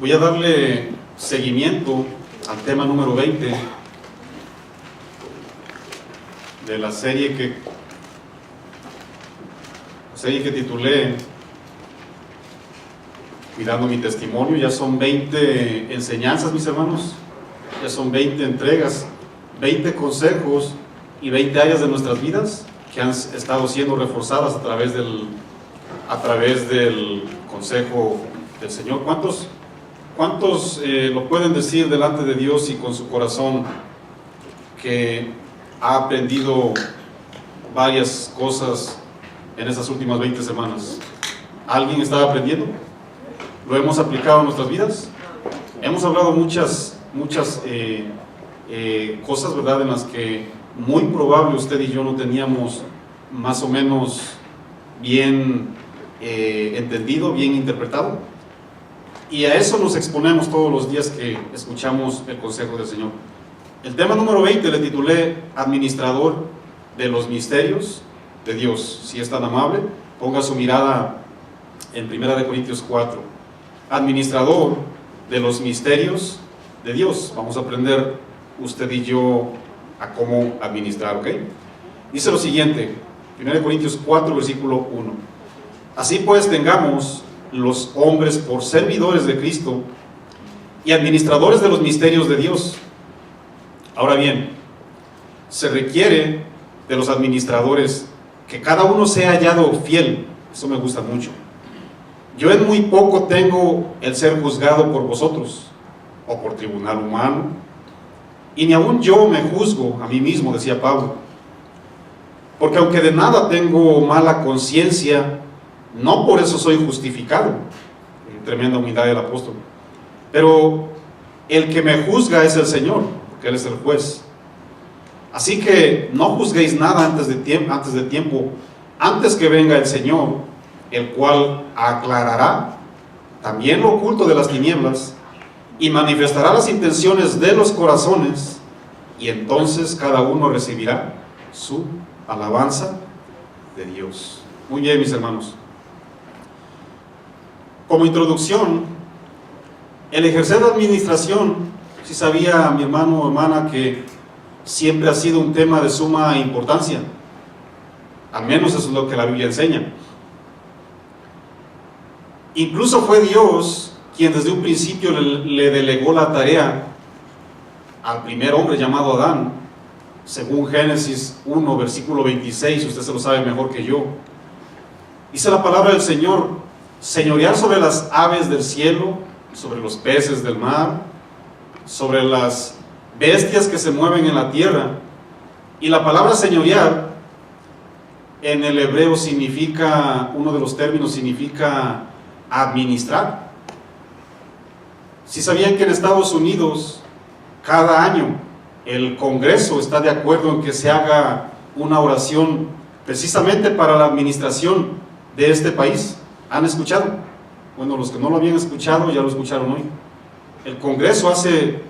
Voy a darle seguimiento al tema número 20 de la serie que titulé Cuidando mi testimonio. Ya son 20 enseñanzas, mis hermanos, ya son 20 entregas, 20 consejos y 20 áreas de nuestras vidas que han estado siendo reforzadas a través del consejo del Señor. ¿Cuántos lo pueden decir delante de Dios y con su corazón que ha aprendido varias cosas en estas últimas 20 semanas? ¿Alguien está aprendiendo? ¿Lo hemos aplicado en nuestras vidas? Hemos hablado muchas cosas, ¿verdad?, en las que muy probable usted y yo no teníamos más o menos bien entendido, bien interpretado. Y a eso nos exponemos todos los días que escuchamos el consejo del Señor. El tema número 20 le titulé Administrador de los misterios de Dios. Si es tan amable, ponga su mirada en 1 Corintios 4. Administrador de los misterios de Dios. Vamos a aprender usted y yo a cómo administrar, ¿ok? Dice lo siguiente, 1 Corintios 4, versículo 1. Así pues, tengamos los hombres por servidores de Cristo y administradores de los misterios de Dios. Ahora bien, se requiere de los administradores que cada uno sea hallado fiel. Eso me gusta mucho. Yo en muy poco tengo el ser juzgado por vosotros o por tribunal humano, y ni aun yo me juzgo a mí mismo, decía Pablo, porque aunque de nada tengo mala conciencia, no por eso soy justificado. Tremenda humildad del apóstol. Pero el que me juzga es el Señor, porque Él es el juez. Así que no juzguéis nada antes de tiempo, antes que venga el Señor, el cual aclarará también lo oculto de las tinieblas y manifestará las intenciones de los corazones, y entonces cada uno recibirá su alabanza de Dios. Muy bien, mis hermanos. Como introducción, el ejercer la administración, si sabía mi hermano o hermana que siempre ha sido un tema de suma importancia, al menos eso es lo que la Biblia enseña. Incluso fue Dios quien desde un principio le delegó la tarea al primer hombre llamado Adán, según Génesis 1, versículo 26, usted se lo sabe mejor que yo. Dice la palabra del Señor: señorear sobre las aves del cielo, sobre los peces del mar, sobre las bestias que se mueven en la tierra. Y la palabra señorear en el hebreo significa, uno de los términos significa administrar. Si sabían que en Estados Unidos cada año el Congreso está de acuerdo en que se haga una oración precisamente para la administración de este país. ¿Han escuchado? Bueno, los que no lo habían escuchado ya lo escucharon hoy. El Congreso hace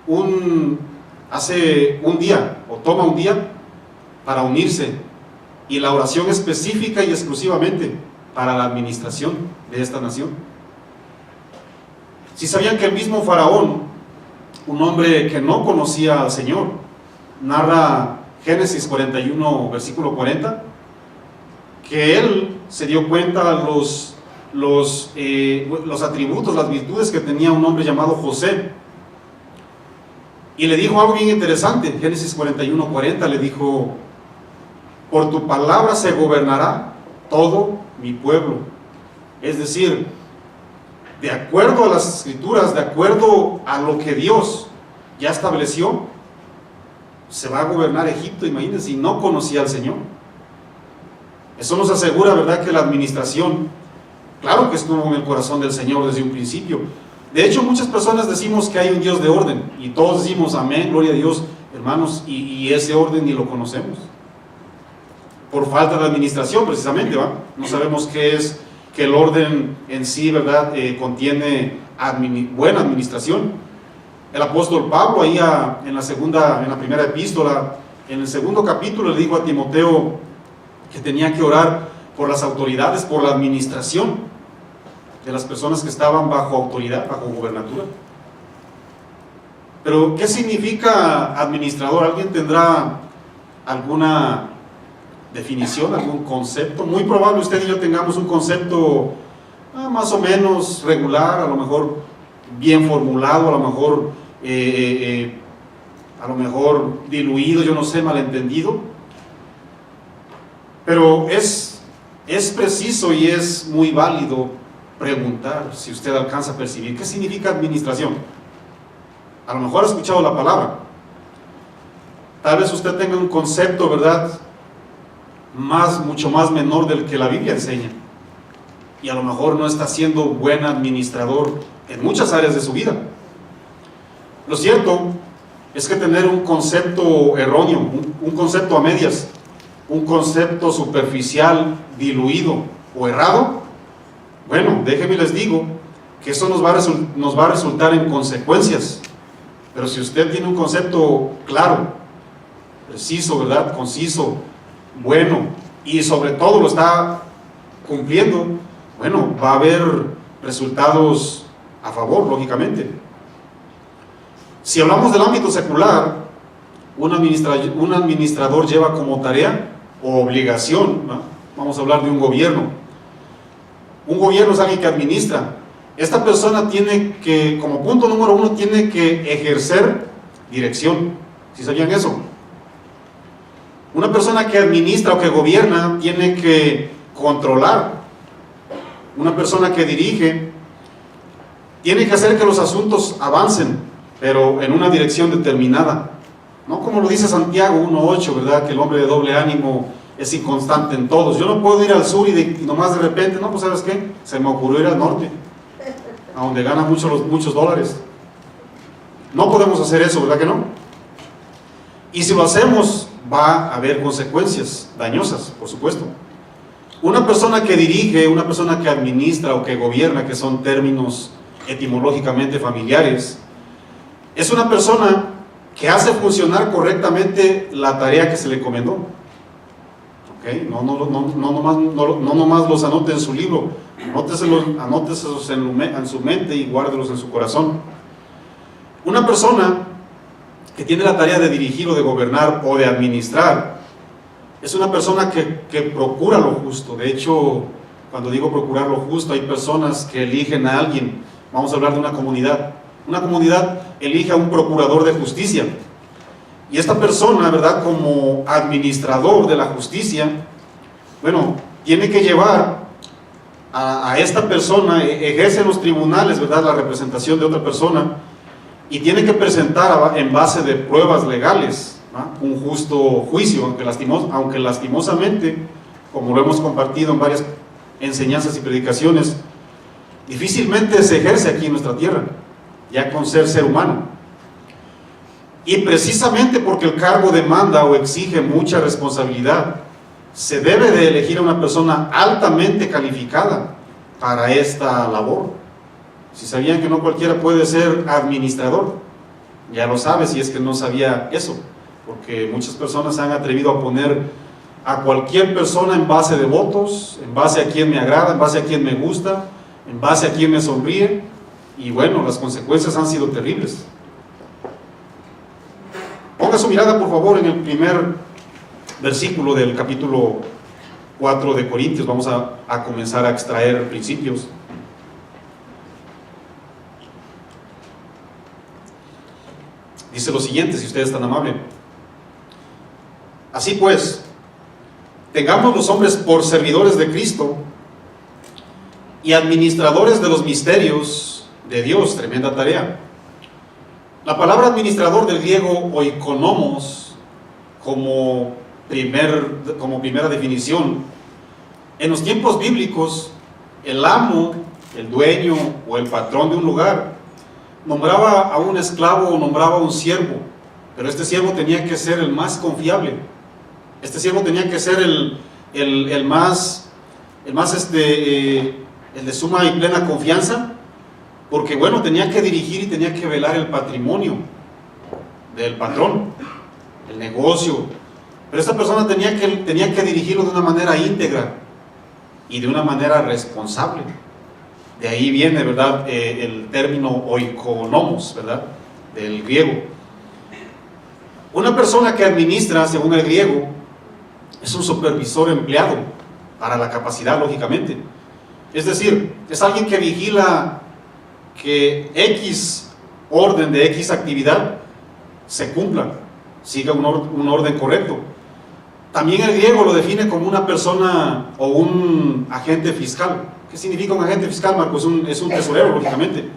un día, o toma un día para unirse, y la oración específica y exclusivamente para la administración de esta nación. Si sabían que el mismo Faraón, un hombre que no conocía al Señor, narra Génesis 41, versículo 40, que él se dio cuenta los atributos, las virtudes que tenía un hombre llamado José, y le dijo algo bien interesante. Génesis 41, 40 le dijo: por tu palabra se gobernará todo mi pueblo. Es decir, de acuerdo a las escrituras, de acuerdo a lo que Dios ya estableció, se va a gobernar Egipto. Imagínense, y no conocía al Señor. Eso nos asegura, ¿verdad?, que la administración, claro que estuvo en el corazón del Señor desde un principio. De hecho, muchas personas decimos que hay un Dios de orden, y todos decimos amén, gloria a Dios, hermanos, y ese orden ni lo conocemos, por falta de administración precisamente, ¿va? No sabemos qué es que el orden en sí, ¿verdad?, contiene buena administración. El apóstol Pablo, ahí en la primera epístola, en el segundo capítulo, le dijo a Timoteo que tenía que orar por las autoridades, por la administración. de las personas que estaban bajo autoridad, bajo gobernatura. Pero, ¿qué significa administrador? ¿Alguien tendrá alguna definición, algún concepto? Muy probable usted y yo tengamos un concepto más o menos regular, a lo mejor bien formulado, a lo mejor diluido, yo no sé, malentendido. Pero es preciso y es muy válido preguntar, si usted alcanza a percibir, ¿qué significa administración? A lo mejor ha escuchado la palabra. Tal vez usted tenga un concepto, ¿verdad?, mucho más menor del que la Biblia enseña. Y a lo mejor no está siendo buen administrador en muchas áreas de su vida. Lo cierto es que tener un concepto erróneo, un concepto a medias, un concepto superficial, diluido o errado, bueno, déjenme les digo que eso nos va a resultar en consecuencias. Pero si usted tiene un concepto claro, preciso, ¿verdad?, conciso, bueno, y sobre todo lo está cumpliendo, bueno, va a haber resultados a favor, lógicamente. Si hablamos del ámbito secular, un administrador lleva como tarea o obligación, ¿no? Vamos a hablar de un gobierno. Un gobierno es alguien que administra. Esta persona tiene que, como punto número uno, tiene que ejercer dirección. ¿Sí sabían eso? Una persona que administra o que gobierna tiene que controlar. Una persona que dirige tiene que hacer que los asuntos avancen, pero en una dirección determinada. No como lo dice Santiago 1:8, ¿verdad?, que el hombre de doble ánimo es inconstante en todos. Yo no puedo ir al sur y nomás de repente, no, pues ¿sabes qué? Se me ocurrió ir al norte, a donde gana muchos dólares. No podemos hacer eso, ¿verdad que no? Y si lo hacemos, va a haber consecuencias dañosas, por supuesto. Una persona que dirige, una persona que administra o que gobierna, que son términos etimológicamente familiares, es una persona que hace funcionar correctamente la tarea que se le encomendó. ¿Okay? No nomás los anote en su libro, anóteselos en su mente y guárdelos en su corazón. Una persona que tiene la tarea de dirigir o de gobernar o de administrar es una persona que procura lo justo. De hecho, cuando digo procurar lo justo, hay personas que eligen a alguien. Vamos a hablar de una comunidad. Una comunidad elige a un procurador de justicia. Y esta persona, ¿verdad?, como administrador de la justicia, bueno, tiene que llevar a esta persona, ejerce en los tribunales, ¿verdad?, la representación de otra persona, y tiene que presentar en base de pruebas legales, ¿no?, un justo juicio, aunque lastimosamente, como lo hemos compartido en varias enseñanzas y predicaciones, difícilmente se ejerce aquí en nuestra tierra, ya con ser humano. Y precisamente porque el cargo demanda o exige mucha responsabilidad, se debe de elegir a una persona altamente calificada para esta labor. Si sabían que no cualquiera puede ser administrador, ya lo sabe si es que no sabía eso, porque muchas personas se han atrevido a poner a cualquier persona en base de votos, en base a quien me agrada, en base a quien me gusta, en base a quien me sonríe, y bueno, las consecuencias han sido terribles. Ponga su mirada, por favor, en el primer versículo del capítulo 4 de Corintios. Vamos a comenzar a extraer principios. Dice lo siguiente, si usted es tan amable: así pues, tengamos los hombres por servidores de Cristo y administradores de los misterios de Dios. Tremenda tarea. La palabra administrador del griego oikonomos, como primera definición, en los tiempos bíblicos, el amo, el dueño o el patrón de un lugar nombraba a un esclavo o nombraba a un siervo, pero este siervo tenía que ser el más confiable. Este siervo tenía que ser el de suma y plena confianza, porque bueno, tenía que dirigir y tenía que velar el patrimonio del patrón, el negocio. Pero esta persona tenía que dirigirlo de una manera íntegra y de una manera responsable. De ahí viene, ¿verdad?, el término oikonomos, ¿verdad?, del griego. Una persona que administra, según el griego, es un supervisor empleado para la capacidad, lógicamente. Es decir, es alguien que vigila que X orden de X actividad se cumpla, siga un orden correcto. También el griego lo define como una persona o un agente fiscal. ¿Qué significa un agente fiscal, Marco? Es un tesorero, lógicamente.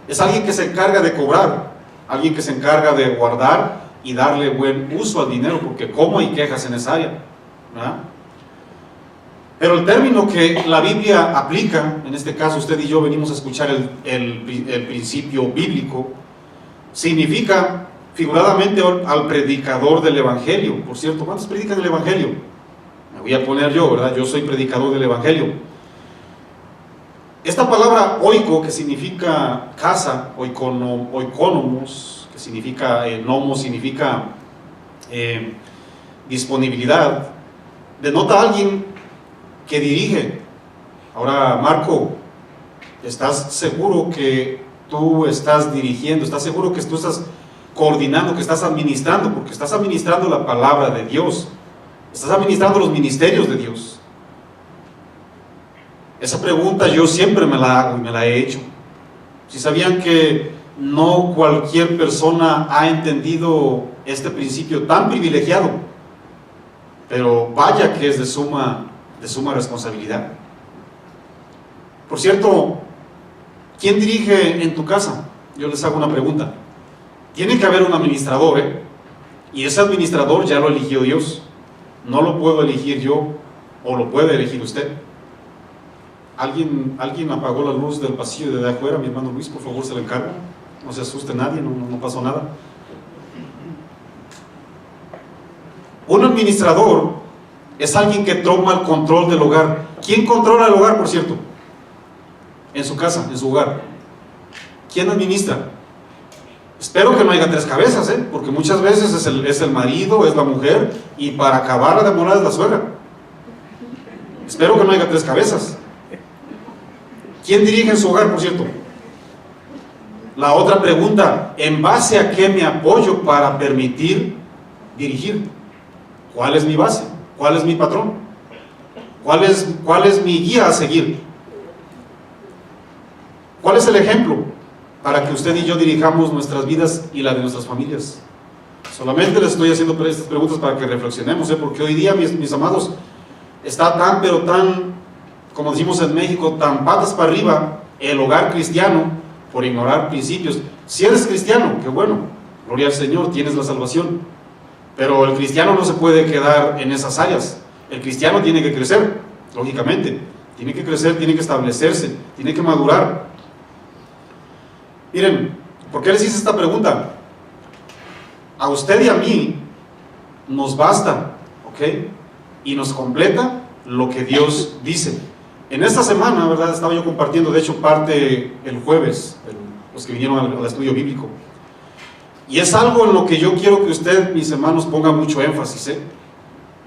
Es alguien que se encarga de cobrar, alguien que se encarga de guardar y darle buen uso al dinero, porque cómo hay quejas en esa área, ¿verdad? Pero el término que la Biblia aplica, en este caso usted y yo venimos a escuchar el principio bíblico, significa figuradamente al predicador del Evangelio. Por cierto, ¿cuántos predican el Evangelio? Me voy a poner yo, ¿verdad? Yo soy predicador del Evangelio. Esta palabra oiko, que significa casa, oikonomos, que significa nomos, significa disponibilidad, denota a alguien que dirige. Ahora, Marco, ¿estás seguro que tú estás dirigiendo? ¿Estás seguro que tú estás coordinando, que estás administrando? Porque estás administrando la palabra de Dios, estás administrando los ministerios de Dios. Esa pregunta yo siempre me la hago y me la he hecho. Si sabían que no cualquier persona ha entendido este principio tan privilegiado, pero vaya que es de suma responsabilidad. Por cierto, ¿quién dirige en tu casa? Yo les hago una pregunta. Tiene que haber un administrador, y ese administrador ya lo eligió Dios. No lo puedo elegir yo, o lo puede elegir usted. ¿Alguien apagó la luz del pasillo de afuera? Mi hermano Luis, por favor, se le encarga. No se asuste nadie, no pasó nada. Un administrador es alguien que toma el control del hogar. ¿Quién controla el hogar, por cierto? En su casa, en su hogar. ¿Quién administra? Espero que no haya tres cabezas, porque muchas veces es el marido, es la mujer, y para acabar la demorada es la suegra. Espero que no haya tres cabezas. ¿Quién dirige en su hogar, por cierto? La otra pregunta, ¿en base a qué me apoyo para permitir dirigir? ¿Cuál es mi base? ¿Cuál es mi patrón? ¿Cuál es mi guía a seguir? ¿Cuál es el ejemplo para que usted y yo dirijamos nuestras vidas y la de nuestras familias? Solamente les estoy haciendo estas preguntas para que reflexionemos, porque hoy día, mis amados, está tan, pero tan, como decimos en México, tan patas para arriba el hogar cristiano por ignorar principios. Si eres cristiano, qué bueno, gloria al Señor, tienes la salvación, pero el cristiano no se puede quedar en esas áreas. El cristiano tiene que crecer, lógicamente, tiene que crecer, tiene que establecerse, tiene que madurar. Miren, ¿por qué les hice esta pregunta? A usted y a mí nos basta, ¿ok? Y nos completa lo que Dios dice. En esta semana, ¿verdad?, estaba yo compartiendo, de hecho, parte el jueves, los que vinieron al estudio bíblico. Y es algo en lo que yo quiero que usted, mis hermanos, ponga mucho énfasis,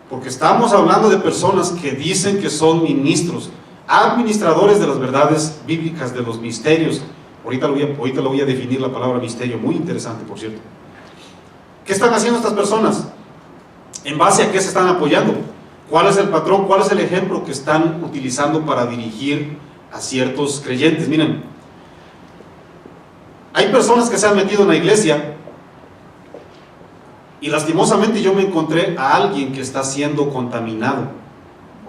porque estamos hablando de personas que dicen que son ministros, administradores de las verdades bíblicas, de los misterios. Ahorita lo voy a definir la palabra misterio, muy interesante, por cierto. ¿Qué están haciendo estas personas? ¿En base a qué se están apoyando? ¿Cuál es el patrón? ¿Cuál es el ejemplo que están utilizando para dirigir a ciertos creyentes? Miren, hay personas que se han metido en la iglesia y lastimosamente yo me encontré a alguien que está siendo contaminado,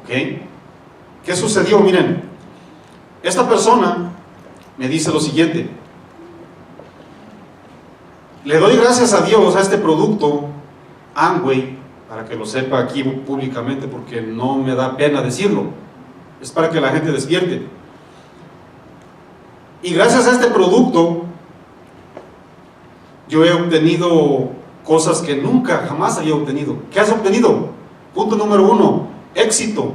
¿ok? ¿Qué sucedió? Miren, esta persona me dice lo siguiente: le doy gracias a Dios a este producto Amway, para que lo sepa aquí públicamente, porque no me da pena decirlo, es para que la gente despierte. Y gracias a este producto yo he obtenido cosas que nunca, jamás había obtenido. ¿Qué has obtenido? Punto número 1, éxito.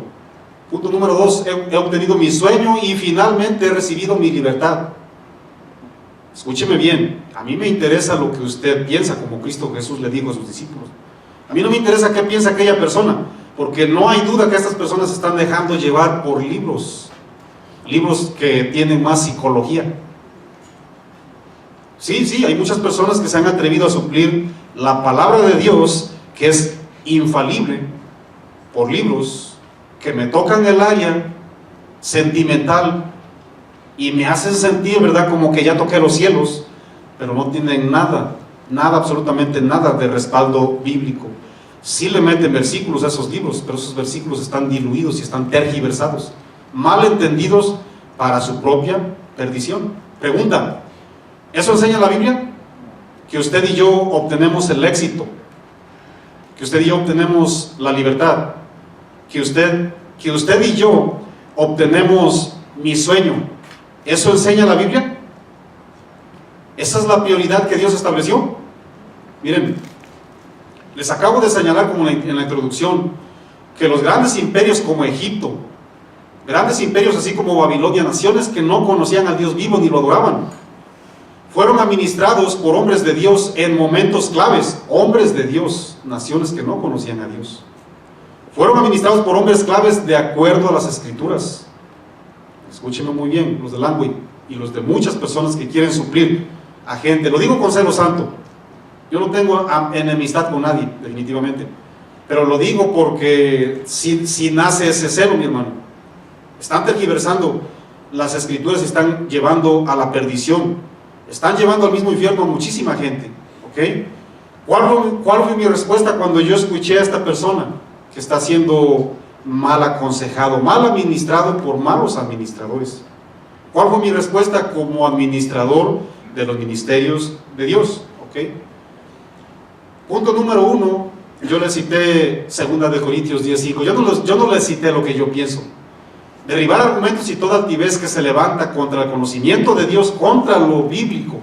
Punto número 2, he obtenido mi sueño y finalmente he recibido mi libertad. Escúcheme bien, a mí me interesa lo que usted piensa, como Cristo Jesús le dijo a sus discípulos. A mí no me interesa qué piensa aquella persona, porque no hay duda que estas personas se están dejando llevar por libros. libros que tienen más psicología. Sí, hay muchas personas que se han atrevido a suplir la palabra de Dios, que es infalible, por libros que me tocan el área sentimental y me hacen sentir, ¿verdad?, como que ya toqué los cielos, pero no tienen nada, absolutamente nada de respaldo bíblico. Sí le meten versículos a esos libros, pero esos versículos están diluidos y están tergiversados, mal entendidos para su propia perdición. Pregunta: ¿eso enseña la Biblia? Que usted y yo obtenemos el éxito, que usted y yo obtenemos la libertad, que usted y yo obtenemos mi sueño. ¿Eso enseña la Biblia? ¿Esa es la prioridad que Dios estableció? Miren, les acabo de señalar como en la introducción que los grandes imperios como Egipto, grandes imperios así como Babilonia, naciones que no conocían al Dios vivo ni lo adoraban, fueron administrados por hombres de Dios en momentos claves. Hombres de Dios, naciones que no conocían a Dios, fueron administrados por hombres claves de acuerdo a las Escrituras. Escúchenme muy bien, los de Langway y los de muchas personas que quieren suplir a gente. Lo digo con celo santo. Yo no tengo enemistad con nadie, definitivamente, pero lo digo porque si nace ese celo, mi hermano. Están tergiversando las Escrituras y están llevando a la perdición, están llevando al mismo infierno a muchísima gente, ¿ok? ¿Cuál fue mi respuesta cuando yo escuché a esta persona que está siendo mal aconsejado, mal administrado por malos administradores? ¿Cuál fue mi respuesta como administrador de los ministerios de Dios? ¿Ok? Punto número 1, yo le cité 2 Corintios 10:5. Yo no le cité lo que yo pienso. Derribar argumentos y toda altivez que se levanta contra el conocimiento de Dios, contra lo bíblico,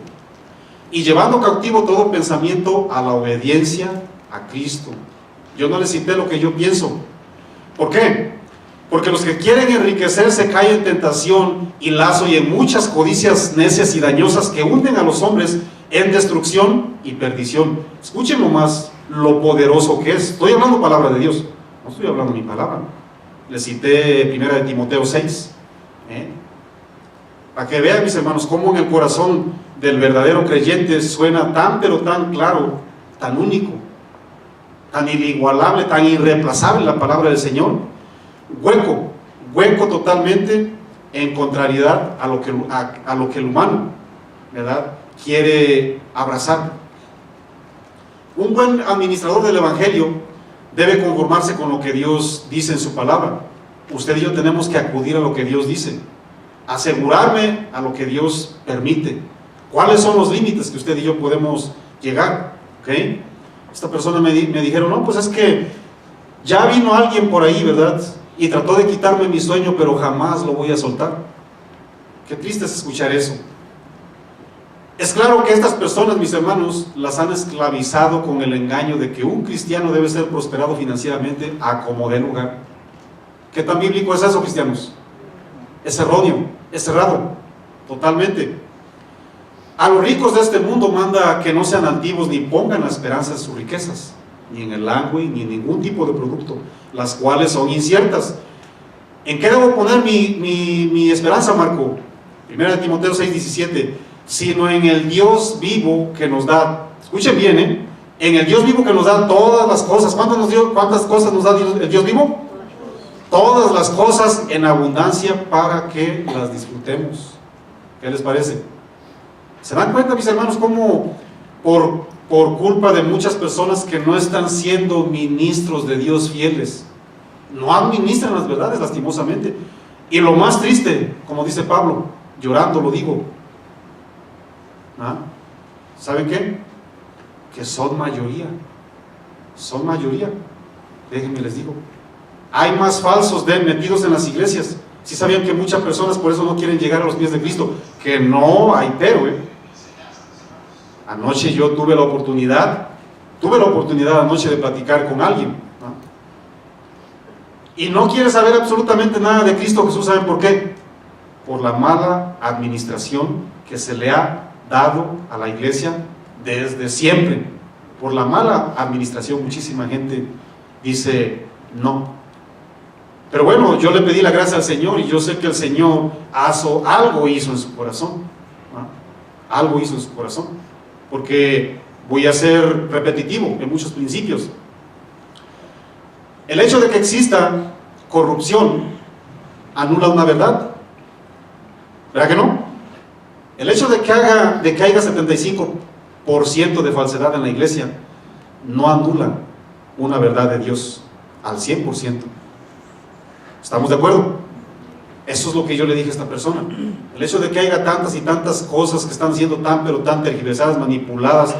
y llevando cautivo todo pensamiento a la obediencia a Cristo. Yo no le cité lo que yo pienso. ¿Por qué? Porque los que quieren enriquecerse caen en tentación y lazo y en muchas codicias necias y dañosas que hunden a los hombres en destrucción y perdición. Escuchen nomás lo poderoso que es. Estoy hablando palabra de Dios, no estoy hablando mi palabra. Le cité 1 Timoteo 6, para que vean, mis hermanos, cómo en el corazón del verdadero creyente suena tan, pero tan claro, tan único, tan inigualable, tan irreemplazable la palabra del Señor. Hueco totalmente, en contrariedad a lo que el humano, ¿verdad?, quiere abrazar. Un buen administrador del Evangelio debe conformarse con lo que Dios dice en su palabra. Usted y yo tenemos que acudir a lo que Dios dice, asegurarme a lo que Dios permite. ¿Cuáles son los límites que usted y yo podemos llegar? ¿Okay? Esta persona me dijeron: no, pues es que ya vino alguien por ahí, ¿verdad?, y trató de quitarme mi sueño, pero jamás lo voy a soltar. Qué triste es escuchar eso. Es claro que estas personas, mis hermanos, las han esclavizado con el engaño de que un cristiano debe ser prosperado financieramente a como dé lugar. ¿Qué tan bíblico es eso, cristianos? Es erróneo, es cerrado, totalmente. A los ricos de este mundo manda que no sean altivos ni pongan la esperanza en sus riquezas, ni en el Langway, ni en ningún tipo de producto, las cuales son inciertas. ¿En qué debo poner mi esperanza, Marco? 1 Timoteo 6:17. Sino en el Dios vivo que nos da, escuchen bien, en el Dios vivo que nos da todas las cosas. ¿Cuántas cosas nos da el Dios vivo? Todas las cosas en abundancia para que las disfrutemos. ¿Qué les parece? ¿Se dan cuenta, mis hermanos, cómo por culpa de muchas personas que no están siendo ministros de Dios fieles, no administran las verdades, lastimosamente? Y lo más triste, como dice Pablo, llorando lo digo, ¿saben qué? Que son mayoría. Déjenme les digo, hay más falsos metidos en las iglesias. Si sabían que muchas personas por eso no quieren llegar a los pies de Cristo, que no hay pero, Anoche yo tuve la oportunidad anoche de platicar con alguien, y no quiere saber absolutamente nada de Cristo Jesús. ¿Saben por qué? Por la mala administración que se le ha dado a la iglesia desde siempre. Por la mala administración, muchísima gente dice no. Pero bueno, yo le pedí la gracia al Señor y yo sé que el Señor algo hizo en su corazón, ¿no? Algo hizo en su corazón, porque voy a ser repetitivo en muchos principios. El hecho de que exista corrupción anula una verdad, ¿verdad que no? El hecho de que haya 75% de falsedad en la iglesia no anula una verdad de Dios al 100%. ¿Estamos de acuerdo? Eso es lo que yo le dije a esta persona. El hecho de que haya tantas y tantas cosas que están siendo pero tan tergiversadas, manipuladas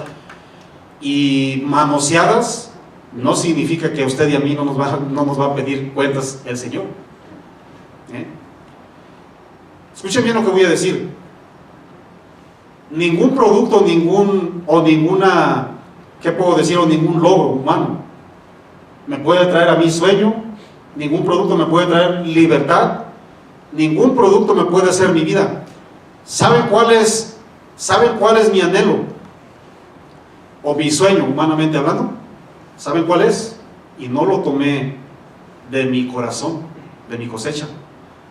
y manoseadas, no significa que a usted y a mí no nos va a pedir cuentas el Señor. Escuchen bien lo que voy a decir. Ningún producto, ningún logro humano me puede traer a mí sueño. Ningún producto me puede traer libertad. Ningún producto me puede hacer mi vida. ¿Saben cuál es mi anhelo? O mi sueño, humanamente hablando. ¿Saben cuál es? Y no lo tomé de mi corazón, de mi cosecha.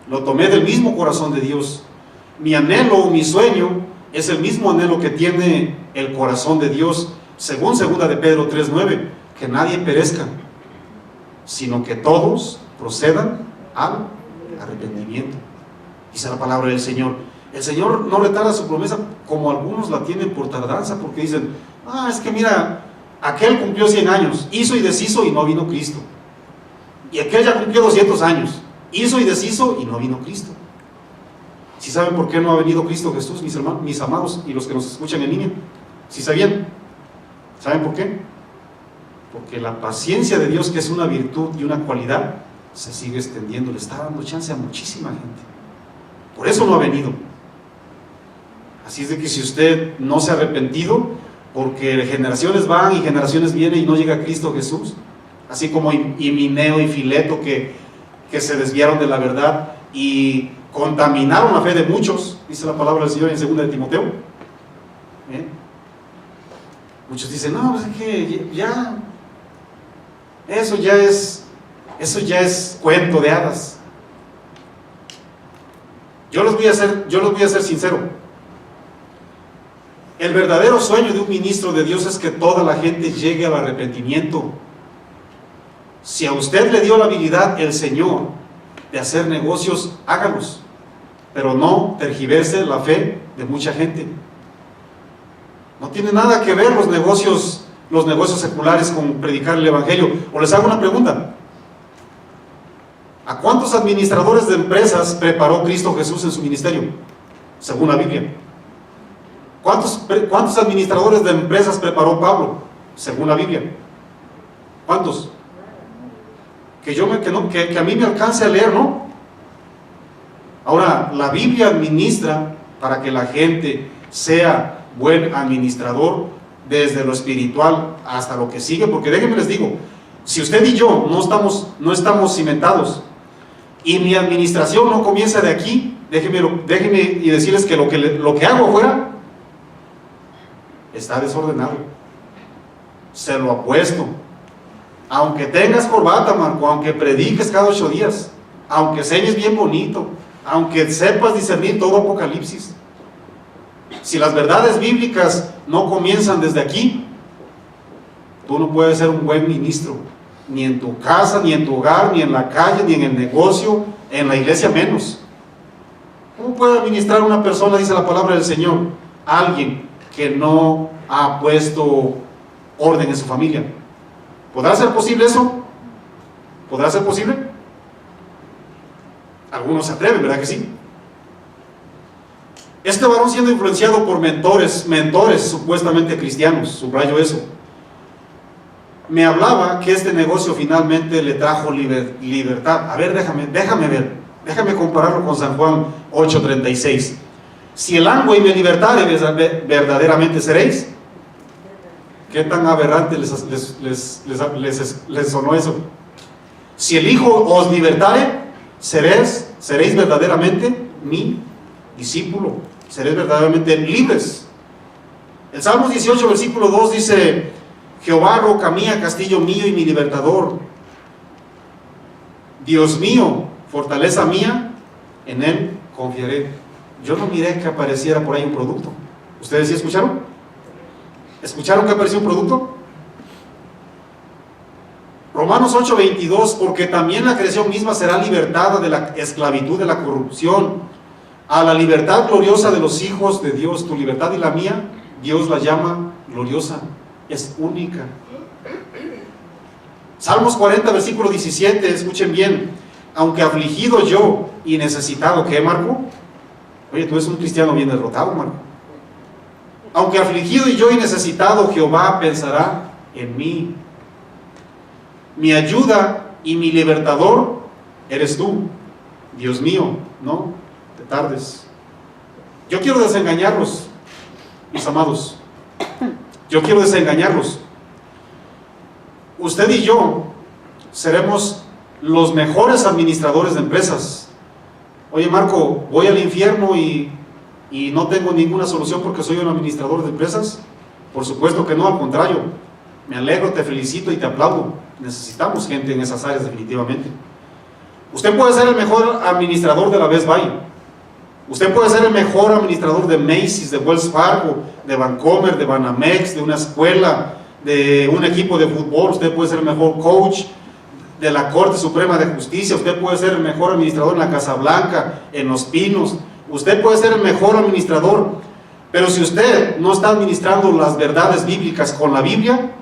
Lo tomé del mismo corazón de Dios. Mi anhelo o mi sueño es el mismo anhelo que tiene el corazón de Dios, según 2 de Pedro 3:9, que nadie perezca, sino que todos procedan al arrepentimiento. Dice la palabra del Señor. El Señor no retarda su promesa como algunos la tienen por tardanza, porque dicen, es que mira, aquel cumplió 100 años, hizo y deshizo y no vino Cristo. Y aquel ya cumplió 200 años, hizo y deshizo y no vino Cristo. ¿Sí saben por qué no ha venido Cristo Jesús, mis hermanos, mis amados, y los que nos escuchan en línea? ¿Sí sabían? ¿Saben por qué? Porque la paciencia de Dios, que es una virtud y una cualidad, se sigue extendiendo, le está dando chance a muchísima gente. Por eso no ha venido. Así es de que si usted no se ha arrepentido, porque generaciones van y generaciones vienen y no llega Cristo Jesús, así como Himeneo y Fileto que se desviaron de la verdad y contaminaron la fe de muchos, dice la palabra del Señor en 2 de Timoteo. Muchos dicen, no, pues es que ya, eso ya es cuento de hadas. Yo los voy a ser sincero. El verdadero sueño de un ministro de Dios es que toda la gente llegue al arrepentimiento. Si a usted le dio la habilidad el Señor de hacer negocios, hágalos, pero no tergiverse la fe de mucha gente. No tiene nada que ver los negocios seculares con predicar el Evangelio. O les hago una pregunta: ¿a cuántos administradores de empresas preparó Cristo Jesús en su ministerio? Según la Biblia. ¿Cuántos administradores de empresas preparó Pablo? Según la Biblia. ¿Cuántos? Que a mí me alcance a leer, ¿no? Ahora, la Biblia administra para que la gente sea buen administrador desde lo espiritual hasta lo que sigue, porque déjenme les digo, si usted y yo no estamos cimentados y mi administración no comienza de aquí, déjenme y decirles que lo que hago afuera está desordenado. Se lo apuesto. Aunque tengas corbata, Marco, aunque prediques cada 8 días, aunque enseñes bien bonito, aunque sepas discernir todo Apocalipsis, si las verdades bíblicas no comienzan desde aquí, tú no puedes ser un buen ministro, ni en tu casa, ni en tu hogar, ni en la calle, ni en el negocio, en la iglesia menos. ¿Cómo puede administrar una persona, dice la palabra del Señor, alguien que no ha puesto orden en su familia? ¿Podrá ser posible eso? ¿Podrá ser posible? Algunos se atreven, ¿verdad que sí? Este varón, siendo influenciado por mentores supuestamente cristianos, subrayo eso, me hablaba que este negocio finalmente le trajo libertad. A ver, déjame compararlo con San Juan 8:36. Si el agua me libertare, verdaderamente seréis. ¿Qué tan aberrante les sonó eso? Si el Hijo os libertare, seréis verdaderamente mi discípulo, seréis verdaderamente libres. El Salmo 18, versículo 2 dice: Jehová, roca mía, castillo mío y mi libertador, Dios mío, fortaleza mía, en Él confiaré. Yo no miré que apareciera por ahí un producto. ¿Ustedes sí escucharon? ¿Escucharon que apareció un producto? Romanos 8:22, porque también la creación misma será libertada de la esclavitud, de la corrupción, a la libertad gloriosa de los hijos de Dios. Tu libertad y la mía, Dios la llama gloriosa, es única. Salmos 40, versículo 17, escuchen bien. Aunque afligido yo y necesitado, ¿qué, Marco? Oye, tú eres un cristiano bien derrotado, Marco. Aunque afligido yo y necesitado, Jehová pensará en mí. Mi ayuda y mi libertador eres tú, Dios mío, no te tardes. Yo quiero desengañarlos, mis amados. Yo quiero desengañarlos. Usted y yo seremos los mejores administradores de empresas. Oye, Marco, voy al infierno y no tengo ninguna solución porque soy un administrador de empresas. Por supuesto que no, al contrario. Me alegro, te felicito y te aplaudo. Necesitamos gente en esas áreas definitivamente. Usted puede ser el mejor administrador de la Best Buy. Usted puede ser el mejor administrador de Macy's, de Wells Fargo, de Vancomer, de Banamex, de una escuela, de un equipo de fútbol. Usted puede ser el mejor coach de la Corte Suprema de Justicia. Usted puede ser el mejor administrador en la Casa Blanca, en Los Pinos. Usted puede ser el mejor administrador. Pero si usted no está administrando las verdades bíblicas con la Biblia,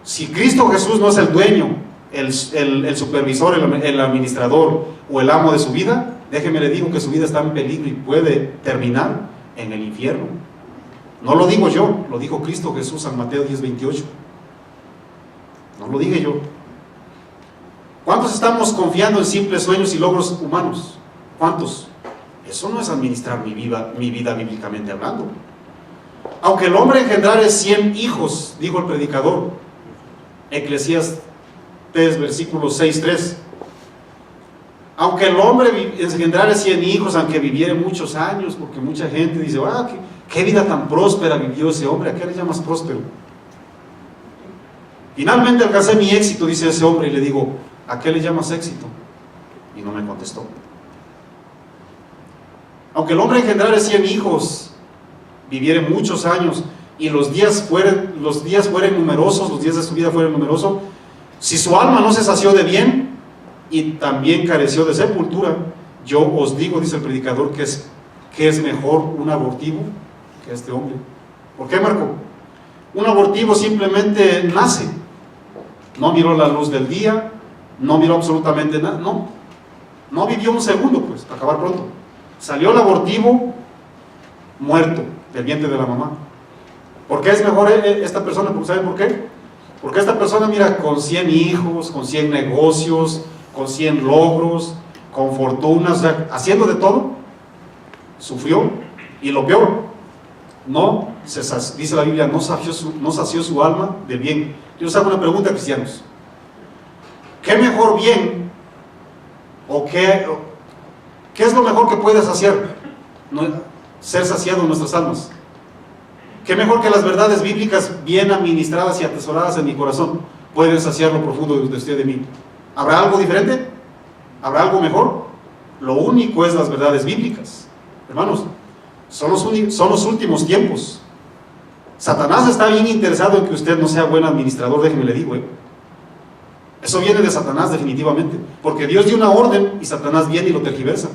si Cristo Jesús no es el dueño, el supervisor, el administrador o el amo de su vida, déjeme le digo que su vida está en peligro y puede terminar en el infierno. No lo digo yo, lo dijo Cristo Jesús en Mateo 10:28. No lo dije yo. ¿Cuántos estamos confiando en simples sueños y logros humanos? ¿Cuántos? Eso no es administrar mi vida bíblicamente hablando. Aunque el hombre engendrare 100 hijos, dijo el predicador, Eclesiastés versículo 6:3. Aunque el hombre engendrare 100 hijos, aunque viviera muchos años, porque mucha gente dice, qué vida tan próspera vivió ese hombre, ¿a qué le llamas próspero? Finalmente alcancé mi éxito, dice ese hombre, y le digo, ¿a qué le llamas éxito? Y no me contestó. Aunque el hombre engendrare 100 hijos, viviera muchos años, y los días fueran numerosos, los días de su vida fueran numerosos, si su alma no se sació de bien y también careció de sepultura, yo os digo, dice el predicador, que es mejor un abortivo que este hombre. ¿Por qué, Marco? Un abortivo simplemente nace, no miró la luz del día, no miró absolutamente nada, no vivió un segundo, pues, para acabar pronto. Salió el abortivo muerto del vientre de la mamá. ¿Por qué es mejor esta persona? ¿Saben por qué? Porque esta persona, mira, con 100 hijos, con 100 negocios, con 100 logros, con fortunas, o sea, haciendo de todo, sufrió. Y lo peor, dice la Biblia, no sació su alma de bien. Yo les hago una pregunta, cristianos. ¿Qué mejor bien o qué es lo mejor que puede saciar? Ser saciado en nuestras almas. ¿Qué mejor que las verdades bíblicas bien administradas y atesoradas en mi corazón pueden saciar lo profundo de usted y de mí? ¿Habrá algo diferente? ¿Habrá algo mejor? Lo único es las verdades bíblicas. Hermanos, son los últimos tiempos. Satanás está bien interesado en que usted no sea buen administrador, déjeme le digo. Eso viene de Satanás definitivamente, porque Dios dio una orden y Satanás viene y lo tergiversa.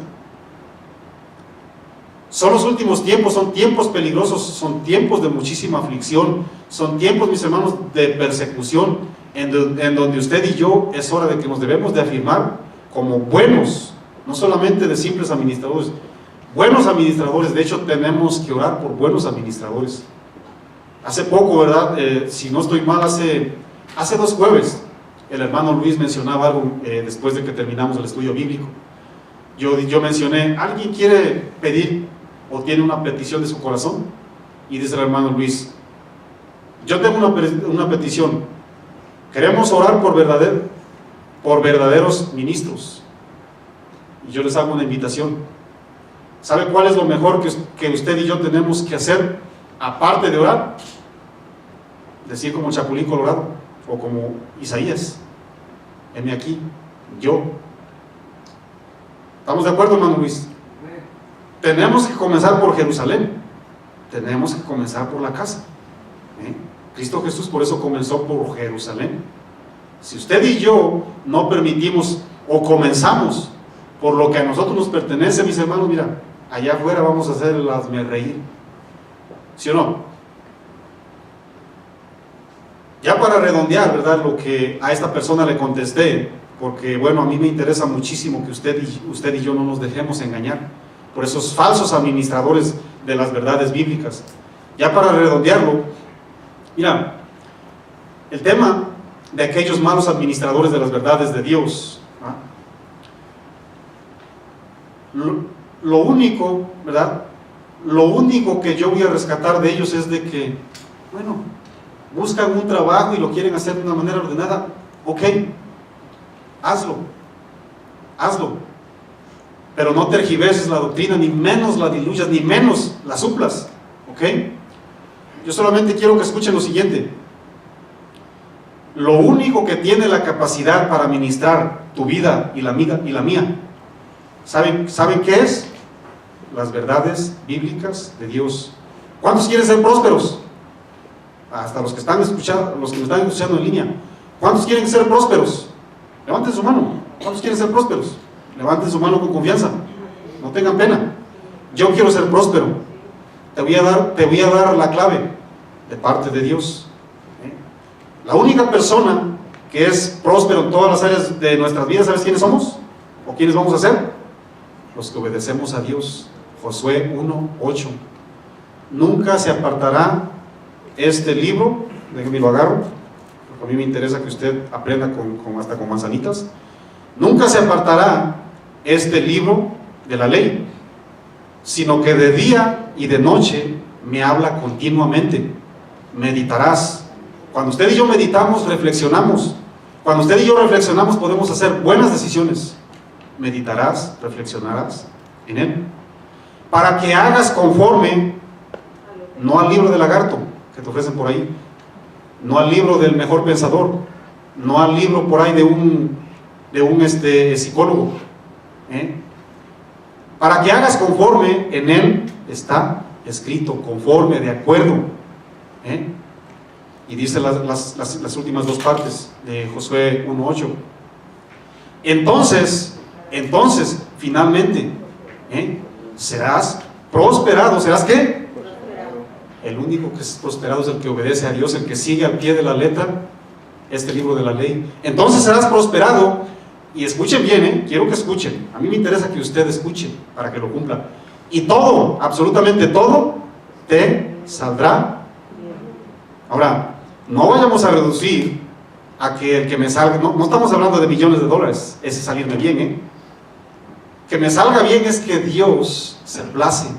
Son los últimos tiempos, son tiempos peligrosos, son tiempos de muchísima aflicción, son tiempos, mis hermanos, de persecución, en donde usted y yo es hora de que nos debemos de afirmar como buenos, no solamente de simples administradores, buenos administradores. De hecho, tenemos que orar por buenos administradores. Hace poco, ¿verdad? Si no estoy mal, hace 2 jueves, el hermano Luis mencionaba algo después de que terminamos el estudio bíblico. Yo mencioné, ¿alguien quiere pedir o tiene una petición de su corazón? Y dice el hermano Luis, yo tengo una petición. Queremos orar por verdaderos ministros. Y yo les hago una invitación. ¿Sabe cuál es lo mejor que usted y yo tenemos que hacer aparte de orar? Decir como Chapulín Colorado o como Isaías, heme aquí, yo ¿Estamos de acuerdo, hermano Luis? Tenemos que comenzar por Jerusalén. Tenemos que comenzar por la casa. Cristo Jesús por eso comenzó por Jerusalén. Si usted y yo no permitimos o comenzamos por lo que a nosotros nos pertenece, mis hermanos, mira, allá afuera vamos a hacer el hazmerreír. ¿Sí o no? Ya para redondear, ¿verdad?, lo que a esta persona le contesté, porque bueno, a mí me interesa muchísimo que usted y yo no nos dejemos engañar por esos falsos administradores de las verdades bíblicas. Ya para redondearlo, mira, el tema de aquellos malos administradores de las verdades de Dios, lo único, ¿verdad?, lo único que yo voy a rescatar de ellos es de que, bueno, buscan un trabajo y lo quieren hacer de una manera ordenada. Ok, hazlo, pero no tergiverses la doctrina, ni menos la diluyas, ni menos la suplas. Ok, yo solamente quiero que escuchen lo siguiente: lo único que tiene la capacidad para administrar tu vida y la mía, ¿saben qué es? Las verdades bíblicas de Dios. ¿Cuántos quieren ser prósperos? Hasta los que están escuchando, los que me están escuchando en línea. ¿Cuántos quieren ser prósperos? Levanten su mano. ¿Cuántos quieren ser prósperos? Levanten su mano con confianza. No tengan pena. Yo quiero ser próspero. Te voy a dar la clave de parte de Dios. La única persona que es próspero en todas las áreas de nuestras vidas, ¿sabes quiénes somos? ¿O quiénes vamos a ser? Los que obedecemos a Dios. Josué 1:8. Nunca se apartará este libro, déjeme lo agarro, porque a mí me interesa que usted aprenda hasta con manzanitas. Nunca se apartará este libro de la ley, sino que de día y de noche me habla continuamente. Meditarás. Cuando usted y yo meditamos, reflexionamos. Cuando usted y yo reflexionamos, podemos hacer buenas decisiones. Meditarás, reflexionarás en él, para que hagas conforme, no al libro del lagarto que te ofrecen por ahí, no al libro del mejor pensador, no al libro por ahí de un psicólogo, para que hagas conforme, en él está escrito, conforme, de acuerdo, y dice las últimas dos partes de Josué 1:8. Entonces, finalmente, serás prosperado. ¿Serás qué? El único que es prosperado es el que obedece a Dios, el que sigue al pie de la letra este libro de la ley. Entonces serás prosperado. Y escuchen bien, quiero que escuchen. A mí me interesa que usted escuche para que lo cumpla. Y todo, absolutamente todo, te saldrá. Ahora, no vayamos a reducir a que el que me salga, no estamos hablando de millones de dólares, ese salirme bien, que me salga bien es que Dios se place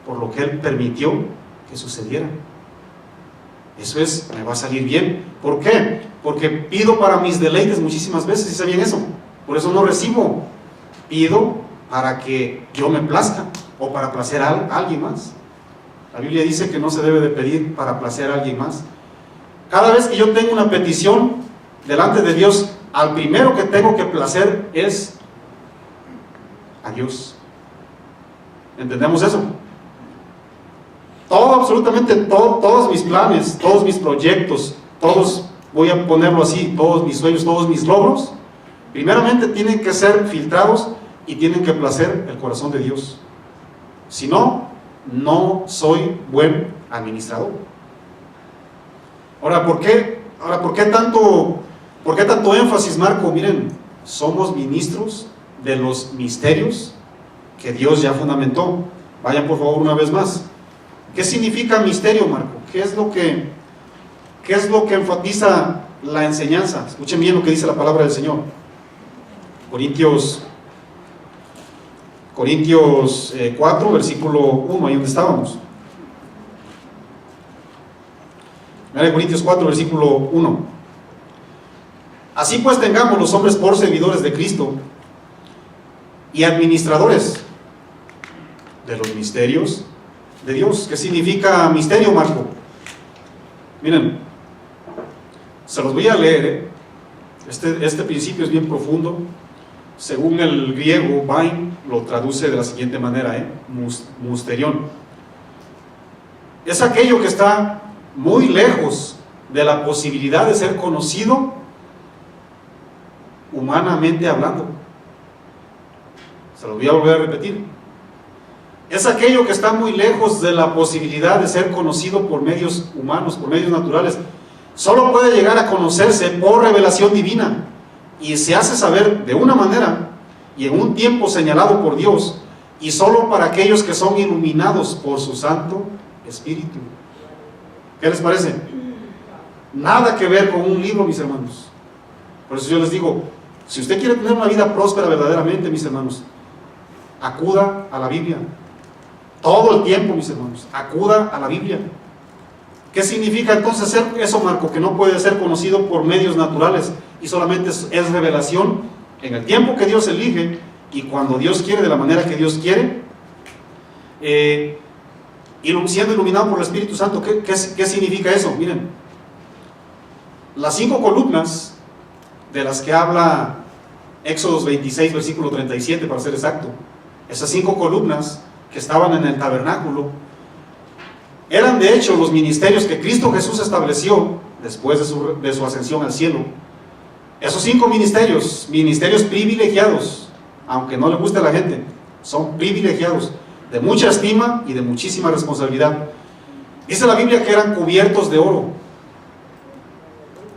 por lo que Él permitió que sucediera. Eso es, me va a salir bien. ¿Por qué? Porque pido para mis deleites muchísimas veces, ¿y saben eso? Por eso no recibo. Pido para que yo me plazca o para placer a alguien más. La Biblia dice que no se debe de pedir para placer a alguien más. Cada vez que yo tengo una petición delante de Dios, al primero que tengo que placer es a Dios. ¿Entendemos eso? Todo, absolutamente todos mis planes, todos mis proyectos, todos, voy a ponerlo así, todos mis sueños, todos mis logros, primeramente tienen que ser filtrados y tienen que placer el corazón de Dios. Si no, no soy buen administrador. Ahora, ¿por qué tanto énfasis, Marco? Miren, somos ministros de los misterios que Dios ya fundamentó. Vayan por favor una vez más. ¿Qué significa misterio, Marco? ¿Qué es lo que enfatiza la enseñanza? Escuchen bien lo que dice la palabra del Señor. Corintios 4, versículo 1, ahí donde estábamos. Mira, Corintios 4, versículo 1. Así pues tengamos los hombres por servidores de Cristo y administradores de los misterios de Dios. ¿Qué significa misterio, Marco? Miren, se los voy a leer. Este principio es bien profundo. según el griego, bain lo traduce de la siguiente manera, musterión. Es aquello que está muy lejos de la posibilidad de ser conocido humanamente hablando. Se lo voy a volver a repetir. Es aquello que está muy lejos de la posibilidad de ser conocido por medios humanos, por medios naturales. Solo puede llegar a conocerse por revelación divina, y se hace saber de una manera y en un tiempo señalado por Dios, y solo para aquellos que son iluminados por su Santo Espíritu. ¿Qué les parece? Nada que ver con un libro, mis hermanos. Por eso yo les digo, si usted quiere tener una vida próspera verdaderamente, mis hermanos, acuda a la Biblia. Todo el tiempo, mis hermanos, acuda a la Biblia. ¿Qué significa entonces hacer eso, Marco? Que no puede ser conocido por medios naturales y solamente es revelación en el tiempo que Dios elige y cuando Dios quiere, de la manera que Dios quiere, siendo iluminado por el Espíritu Santo. ¿Qué significa eso? Miren, las 5 columnas de las que habla Éxodo 26, versículo 37, para ser exacto, esas 5 columnas que estaban en el tabernáculo, eran de hecho los ministerios que Cristo Jesús estableció después de su ascensión al cielo. Esos 5 ministerios privilegiados, aunque no le guste a la gente, son privilegiados, de mucha estima y de muchísima responsabilidad. Dice la Biblia que eran cubiertos de oro.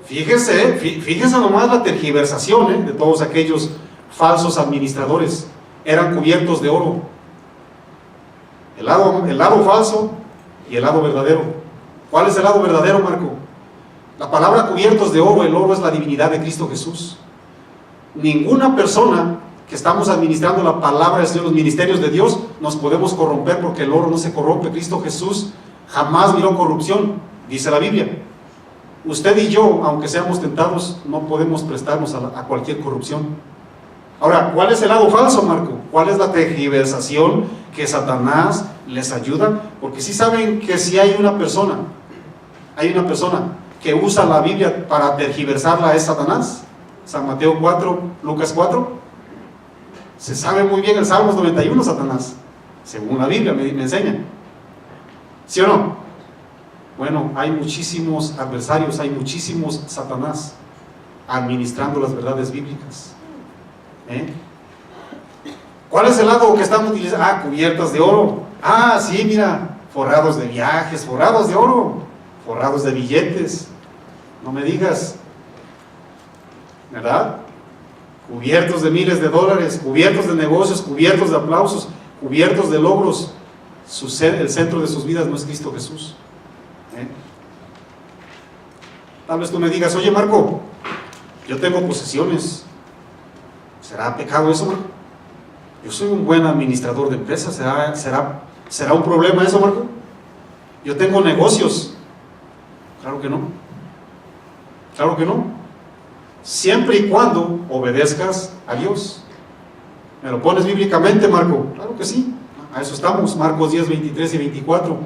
Fíjense nomás la tergiversación de todos aquellos falsos administradores. Eran cubiertos de oro. El lado falso y el lado verdadero. ¿Cuál es el lado verdadero, Marco? La palabra cubiertos de oro, el oro es la divinidad de Cristo Jesús. Ninguna persona que estamos administrando la palabra del Señor, los ministerios de Dios, nos podemos corromper, porque el oro no se corrompe. Cristo Jesús jamás miró corrupción, dice la Biblia. Usted y yo, aunque seamos tentados, no podemos prestarnos a cualquier corrupción. Ahora, ¿cuál es el lado falso, Marco? ¿Cuál es la tergiversación que Satanás les ayuda? Porque sí saben que si hay una persona que usa la Biblia para tergiversarla, es Satanás. San Mateo 4, Lucas 4. Se sabe muy bien el Salmos 91, Satanás, según la Biblia me enseña. ¿Sí o no? Bueno, hay muchísimos adversarios, hay muchísimos Satanás administrando las verdades bíblicas. ¿Cuál es el lado que están utilizando? Cubiertas de oro. Sí, mira, forrados de viajes, forrados de oro, forrados de billetes. No me digas, ¿verdad? Cubiertos de miles de dólares, cubiertos de negocios, cubiertos de aplausos, cubiertos de logros. El centro de sus vidas no es Cristo Jesús. Tal vez tú me digas, oye Marco, yo tengo posesiones. ¿Será pecado eso, Marco? Yo soy un buen administrador de empresas. ¿Será un problema eso, Marco? Yo tengo negocios. Claro que no. Claro que no. Siempre y cuando obedezcas a Dios. ¿Me lo pones bíblicamente, Marco? Claro que sí. A eso estamos, Marcos 10, 23 y 24.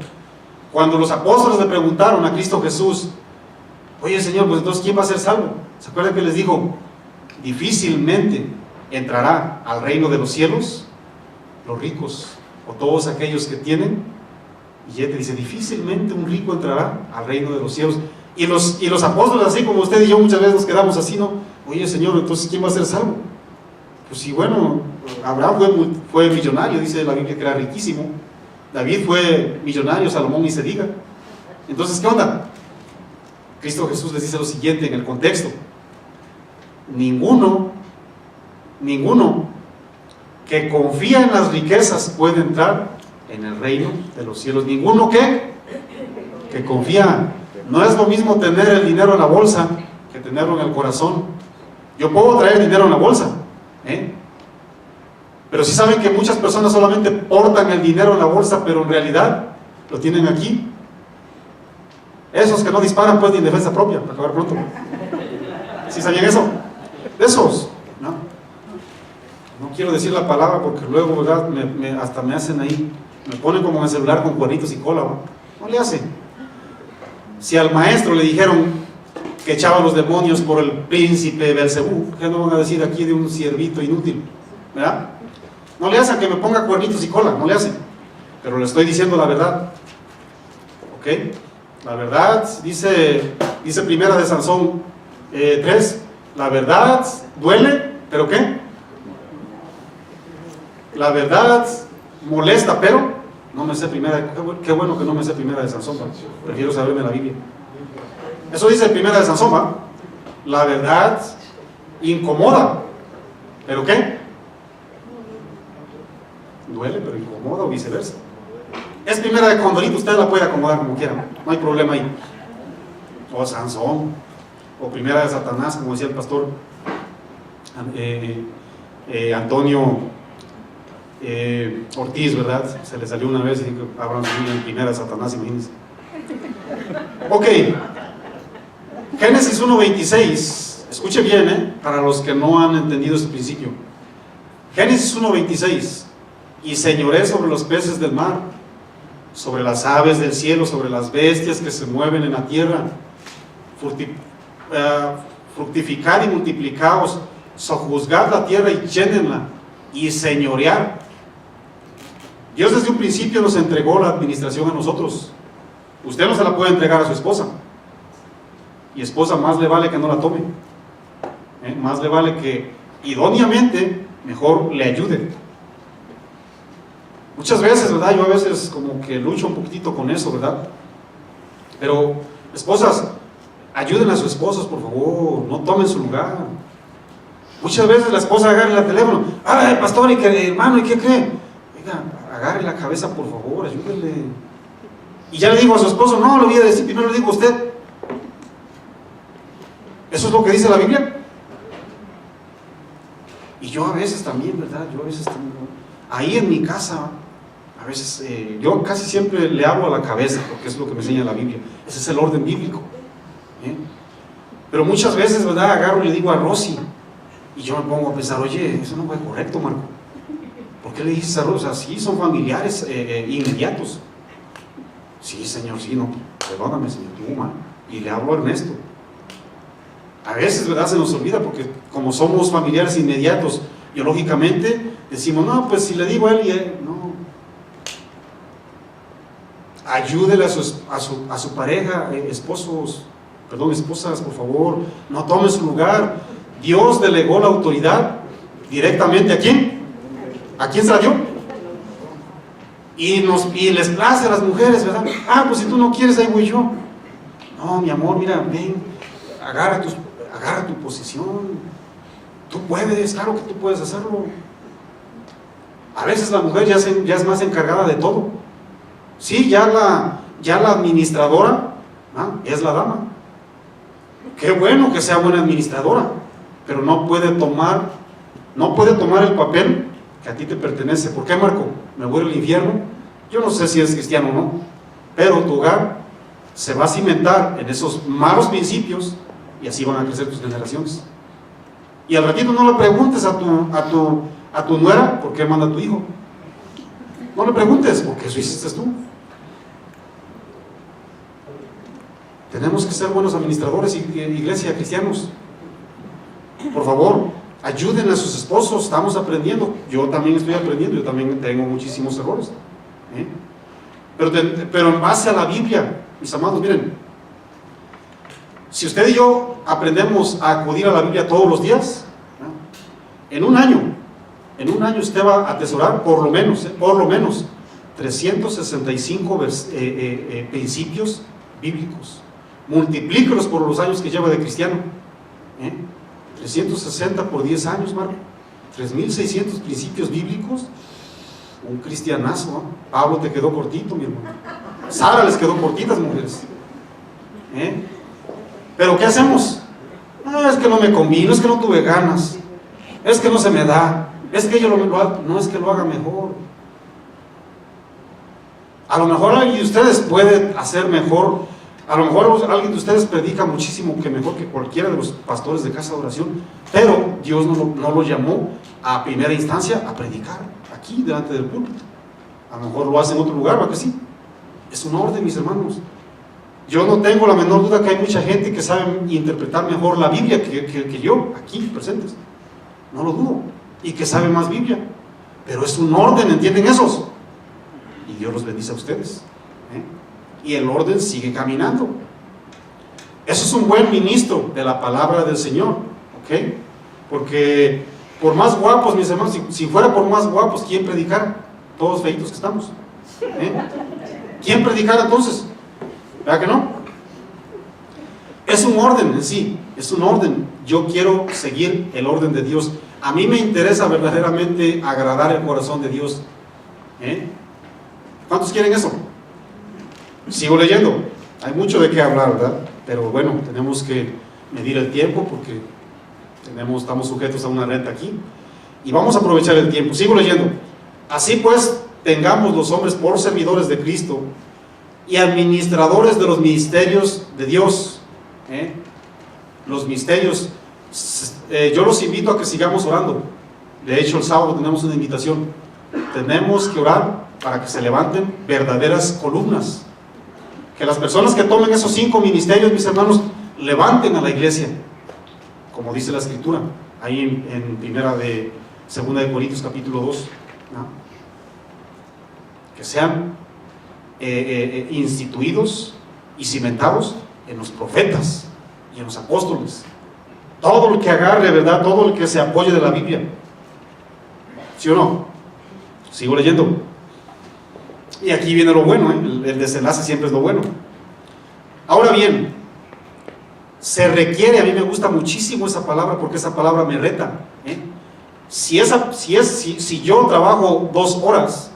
Cuando los apóstoles le preguntaron a Cristo Jesús, oye Señor, pues entonces ¿quién va a ser salvo? ¿Se acuerdan que les dijo? Difícilmente entrará al reino de los cielos los ricos o todos aquellos que tienen. Y ya te dice, difícilmente un rico entrará al reino de los cielos. Y los apóstoles, así como usted y yo muchas veces nos quedamos así, ¿no? Oye Señor, entonces ¿quién va a ser salvo? Pues sí, bueno, Abraham fue millonario, dice la Biblia que era riquísimo. David fue millonario, Salomón ni se diga. Entonces, ¿qué onda? Cristo Jesús les dice lo siguiente en el contexto: ninguno que confía en las riquezas puede entrar en el reino de los cielos. Ninguno que confía. No es lo mismo tener el dinero en la bolsa que tenerlo en el corazón. Yo puedo traer dinero en la bolsa, pero si saben que muchas personas solamente portan el dinero en la bolsa, pero en realidad lo tienen aquí. Esos que no disparan pues ni en defensa propia, para acabar pronto. ¿Sí sabían eso? De esos, no quiero decir la palabra porque luego, ¿verdad? Hasta me hacen ahí, me ponen como en el celular con cuernitos y cola, no le hacen. Si al maestro le dijeron, que echaba los demonios por el príncipe Belcebú. ¿Qué no van a decir aquí de un siervito inútil? ¿Verdad? No le hacen que me ponga cuernitos y cola, no le hacen. Pero le estoy diciendo la verdad. ¿Ok? La verdad, dice Primera de Sansón 3, la verdad duele, ¿pero qué? La verdad molesta, pero no me sé primera. Qué bueno que no me sé Primera de Sansón, ¿va? Prefiero saberme la Biblia. Eso dice Primera de Sansón, ¿va? La verdad incomoda, ¿pero qué? Duele, pero incomoda, o viceversa. Es Primera de Condorito, usted la puede acomodar como quiera, no hay problema ahí. O Sansón, o Primera de Satanás, como decía el pastor Antonio Ortiz, ¿verdad? Se le salió una vez y dijo, abran en Primera de Satanás, imagínense. Ok, Génesis 1:26, escuche bien, para los que no han entendido este principio. Génesis 1:26, y señoré sobre los peces del mar, sobre las aves del cielo, sobre las bestias que se mueven en la tierra. Fructificad y multiplicaos, sojuzgad la tierra y llénenla, y señorear. Dios desde un principio nos entregó la administración a nosotros. Usted no se la puede entregar a su esposa, y esposa más le vale que no la tome, más le vale que idóneamente mejor le ayude. Muchas veces, ¿verdad? Yo a veces como que lucho un poquitito con eso, ¿verdad? Pero, esposas, ayuden a sus esposos, por favor, no tomen su lugar. Muchas veces la esposa agarra el teléfono, ¡ay, pastor, y que, hermano, ¿y qué cree? Oiga, agarre la cabeza, por favor, ayúdenle. Y ya le digo a su esposo, no, lo voy a decir, primero le digo a usted. ¿Eso es lo que dice la Biblia? Y yo a veces también, ¿verdad? Yo a veces también, ahí en mi casa, a veces, yo casi siempre le hablo a la cabeza, porque es lo que me enseña la Biblia. Ese es el orden bíblico. Pero muchas veces, ¿verdad? Agarro y le digo a Rosy, y yo me pongo a pensar, oye, eso no fue correcto, Marco. ¿Por qué le dices a Rosy? Sí, son familiares inmediatos. Sí, señor, sí, no, perdóname, señor, tú, man. Y le hablo a Ernesto. A veces, ¿verdad? Se nos olvida, porque como somos familiares inmediatos, biológicamente, decimos, no, pues si le digo a él y él, no. Ayúdele a su pareja, esposas, por favor, no tomen su lugar. Dios delegó la autoridad directamente ¿a quién? ¿A quién se la dio? Y les place a las mujeres, ¿verdad? Ah, pues si tú no quieres, ahí voy yo. No, mi amor, mira, ven, agarra tu posición. Tú puedes, claro que tú puedes hacerlo. A veces la mujer ya es más encargada de todo. Sí, ya la administradora es la dama. Qué bueno que sea buena administradora, pero no puede tomar el papel que a ti te pertenece. ¿Por qué, Marco? ¿Me voy al infierno? Yo no sé si es cristiano o no, pero tu hogar se va a cimentar en esos malos principios y así van a crecer tus generaciones. Y al ratito no le preguntes a tu nuera por qué manda a tu hijo. No le preguntes, porque eso hiciste tú. Tenemos que ser buenos administradores, iglesia, cristianos. Por favor, ayuden a sus esposos, estamos aprendiendo. Yo también estoy aprendiendo, yo también tengo muchísimos errores. Pero en base a la Biblia, mis amados, miren, si usted y yo aprendemos a acudir a la Biblia todos los días, en un año usted va a atesorar por lo menos 365 principios bíblicos. Multiplíquelos por los años que lleva de cristiano. 360 por 10 años, Marco. 3.600 principios bíblicos. Un cristianazo, ¿no? Pablo te quedó cortito, mi hermano. Sara les quedó cortitas, mujeres. Pero ¿qué hacemos? No, es que no me convino, es que no tuve ganas, es que no se me da, es que yo no es que lo haga mejor. A lo mejor alguien de ustedes puede hacer mejor. A lo mejor alguien de ustedes predica muchísimo que mejor que cualquiera de los pastores de casa de oración, pero Dios no lo llamó a primera instancia a predicar aquí delante del púlpito. A lo mejor lo hace en otro lugar, ¿va que sí? Es un orden, mis hermanos. Yo no tengo la menor duda que hay mucha gente que sabe interpretar mejor la Biblia que yo, aquí presentes. No lo dudo. Y que sabe más Biblia. Pero es un orden, ¿entienden esos? Y Dios los bendice a ustedes. Y el orden sigue caminando. Eso es un buen ministro de la palabra del Señor. ¿Ok? Porque por más guapos, mis hermanos, si fuera por más guapos, ¿quién predicara? Todos feitos que estamos. ¿Quién predicara entonces? ¿Verdad que no? Es un orden en sí, es un orden. Yo quiero seguir el orden de Dios. A mí me interesa verdaderamente agradar el corazón de Dios. ¿Cuántos quieren eso? Sigo leyendo. Hay mucho de qué hablar, ¿verdad? Pero bueno, tenemos que medir el tiempo porque estamos sujetos a una renta aquí. Y vamos a aprovechar el tiempo. Sigo leyendo. Así pues, tengamos los hombres por servidores de Cristo y administradores de los ministerios de Dios. Los misterios. Yo los invito a que sigamos orando. De hecho, el sábado tenemos una invitación. Tenemos que orar para que se levanten verdaderas columnas. Que las personas que tomen esos 5 ministerios, mis hermanos, levanten a la iglesia, como dice la Escritura, ahí en segunda de Corintios capítulo 2, ¿no? Que sean instituidos y cimentados en los profetas y en los apóstoles. Todo el que agarre, ¿verdad? Todo el que se apoye de la Biblia. ¿Sí o no? Sigo leyendo. Y aquí viene lo bueno, el desenlace siempre es lo bueno. Ahora bien, se requiere, a mí me gusta muchísimo esa palabra porque esa palabra me reta. Si yo trabajo 2 horas,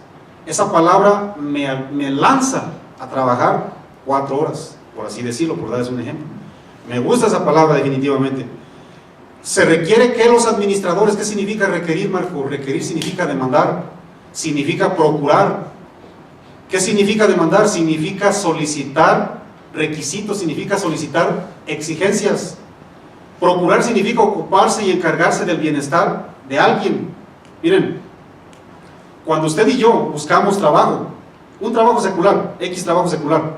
esa palabra me lanza a trabajar 4 horas, por así decirlo, por darles un ejemplo. Me gusta esa palabra definitivamente. Se requiere que los administradores, ¿qué significa requerir, Marco? Requerir significa demandar, significa procurar. ¿Qué significa demandar? Significa solicitar requisitos, significa solicitar exigencias. Procurar significa ocuparse y encargarse del bienestar de alguien. Miren, cuando usted y yo buscamos trabajo, un trabajo secular, X trabajo secular,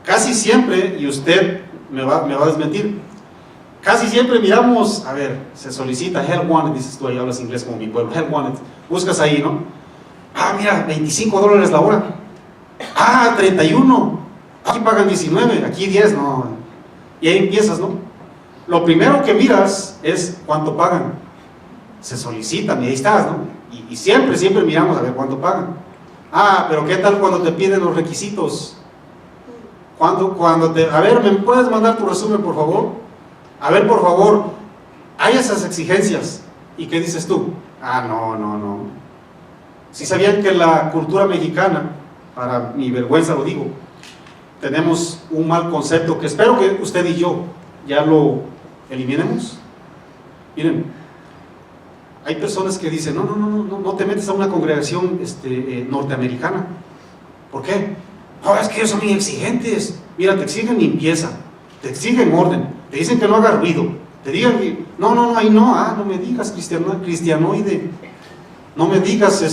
casi siempre, y usted me va a desmentir, casi siempre miramos, a ver, se solicita help wanted, dices tú, ahí hablas inglés como mi pueblo, help wanted, buscas ahí, ¿no? Mira, $25 la hora. 31. Aquí pagan 19, aquí 10, no. Y ahí empiezas, ¿no? Lo primero que miras es cuánto pagan. Se solicitan y ahí estás, ¿no? Y siempre miramos a ver cuánto pagan. Pero ¿qué tal cuando te piden los requisitos? A ver, ¿me puedes mandar tu resumen, por favor? A ver, por favor, hay esas exigencias. ¿Y qué dices tú? No. Si sabían que la cultura mexicana, para mi vergüenza lo digo, tenemos un mal concepto que espero que usted y yo ya lo eliminemos. Miren, hay personas que dicen, no te metes a una congregación norteamericana. ¿Por qué? Es que ellos son muy exigentes. Mira, te exigen limpieza, te exigen orden, te dicen que no haga ruido, te digan que, ahí no me digas cristianoide. No me digas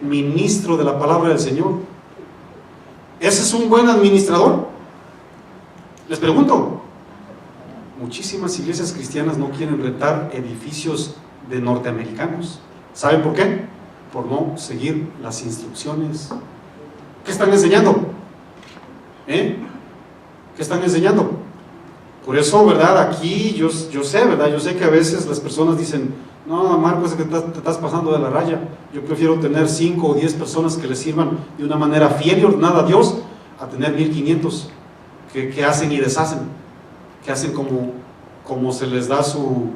ministro de la palabra del Señor. ¿Ese es un buen administrador? Les pregunto. Muchísimas iglesias cristianas no quieren rentar edificios de norteamericanos. ¿Saben por qué? Por no seguir las instrucciones. ¿Qué están enseñando? ¿Qué están enseñando? Por eso, ¿verdad? Aquí yo sé, ¿verdad? Yo sé que a veces las personas dicen, no, Marco, es que te estás pasando de la raya. Yo prefiero tener 5 o 10 personas que le sirvan de una manera fiel y ordenada a Dios, a tener 1500 que hacen y deshacen, que hacen como se les da su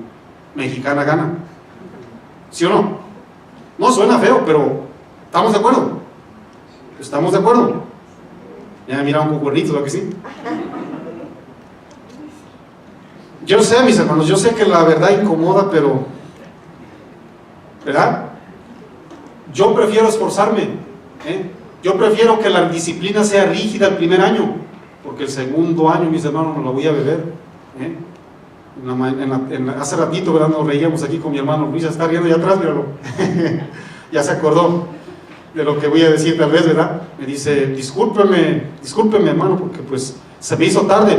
mexicana gana. ¿Sí o no? No, suena feo, pero ¿estamos de acuerdo? ¿Estamos de acuerdo? Ya me miraron con cuernitos, ¿verdad que sí? Yo sé, mis hermanos, yo sé que la verdad incomoda, pero ¿verdad? Yo prefiero esforzarme, yo prefiero que la disciplina sea rígida el primer año, porque el segundo año, mis hermanos, me lo voy a beber. Hace ratito, ¿verdad? Nos reíamos aquí con mi hermano Luis, está riendo allá atrás, míralo. Ya se acordó. de lo que voy a decir tal vez, ¿verdad? Me dice, discúlpeme hermano, porque pues se me hizo tarde.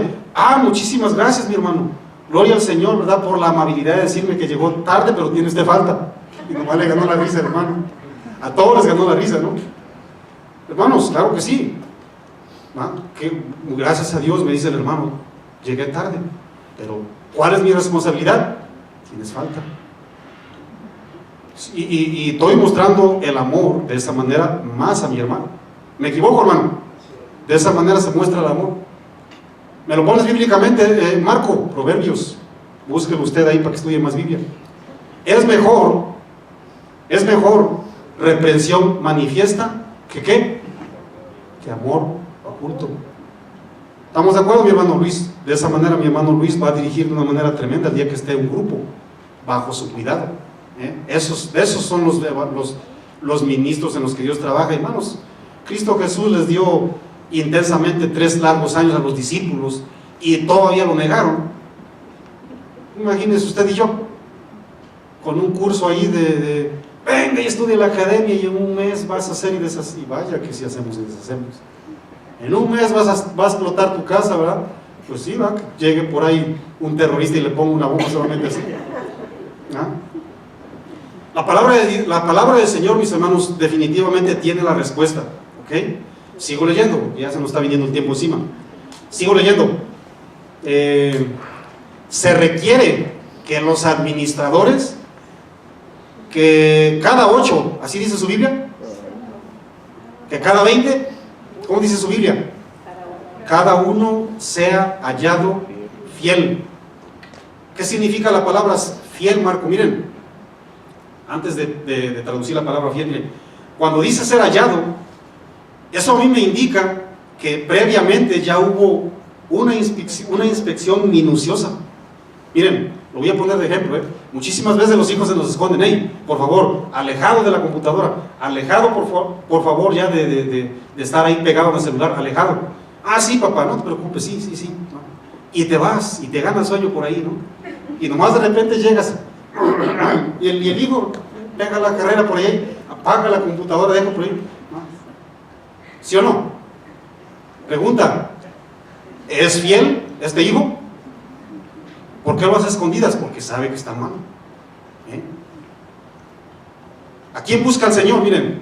Muchísimas gracias mi hermano, gloria al Señor, ¿verdad? Por la amabilidad de decirme que llegó tarde, pero tiene usted falta. Y nomás le ganó la risa, hermano. A todos les ganó la risa, ¿no? Hermanos, claro que sí. Que, gracias a Dios, me dice el hermano, llegué tarde, pero ¿cuál es mi responsabilidad? Tienes falta. Y estoy mostrando el amor de esa manera más a mi hermano. ¿Me equivoco, hermano? De esa manera se muestra el amor. Me lo pones bíblicamente, Marco, Proverbios. Búsquelo usted ahí para que estudie más Biblia. Es mejor reprensión manifiesta que ¿qué? Que amor oculto. ¿Estamos de acuerdo, mi hermano Luis? De esa manera mi hermano Luis va a dirigir de una manera tremenda el día que esté un grupo bajo su cuidado. Esos son los ministros en los que Dios trabaja, hermanos. Cristo Jesús les dio intensamente 3 largos años a los discípulos y todavía lo negaron. Imagínese usted y yo con un curso ahí de venga y estudia en la academia y en un mes vas a hacer y deshacer. Y vaya que si hacemos y deshacemos. En un mes va a explotar tu casa, ¿verdad? Pues sí, va, que llegue por ahí un terrorista y le ponga una bomba solamente así. La palabra del Señor, mis hermanos, definitivamente tiene la respuesta. ¿Ok? Sigo leyendo, ya se nos está viniendo el tiempo encima. Sigo leyendo. Se requiere que los administradores, que cada 8, así dice su Biblia, que cada 20, ¿cómo dice su Biblia? Cada uno sea hallado fiel. ¿Qué significa la palabra fiel, Marco? Miren, antes de traducir la palabra fiel, miren, cuando dice ser hallado, eso a mí me indica que previamente ya hubo una inspección minuciosa. Miren, lo voy a poner de ejemplo, muchísimas veces los hijos se nos esconden. Hey, por favor, alejado de la computadora, alejado por favor ya de estar ahí pegado en el celular, alejado. Sí papá, no te preocupes, sí, ¿no? Y te vas, y te gana el sueño por ahí, ¿no? Y nomás de repente llegas, y el hijo pega la carrera por ahí, apaga la computadora, deja por ahí, ¿no? ¿Sí o no? Pregunta, ¿es fiel este hijo? ¿Por qué lo hace a escondidas? Porque sabe que está mal. ¿A quién busca el Señor? Miren,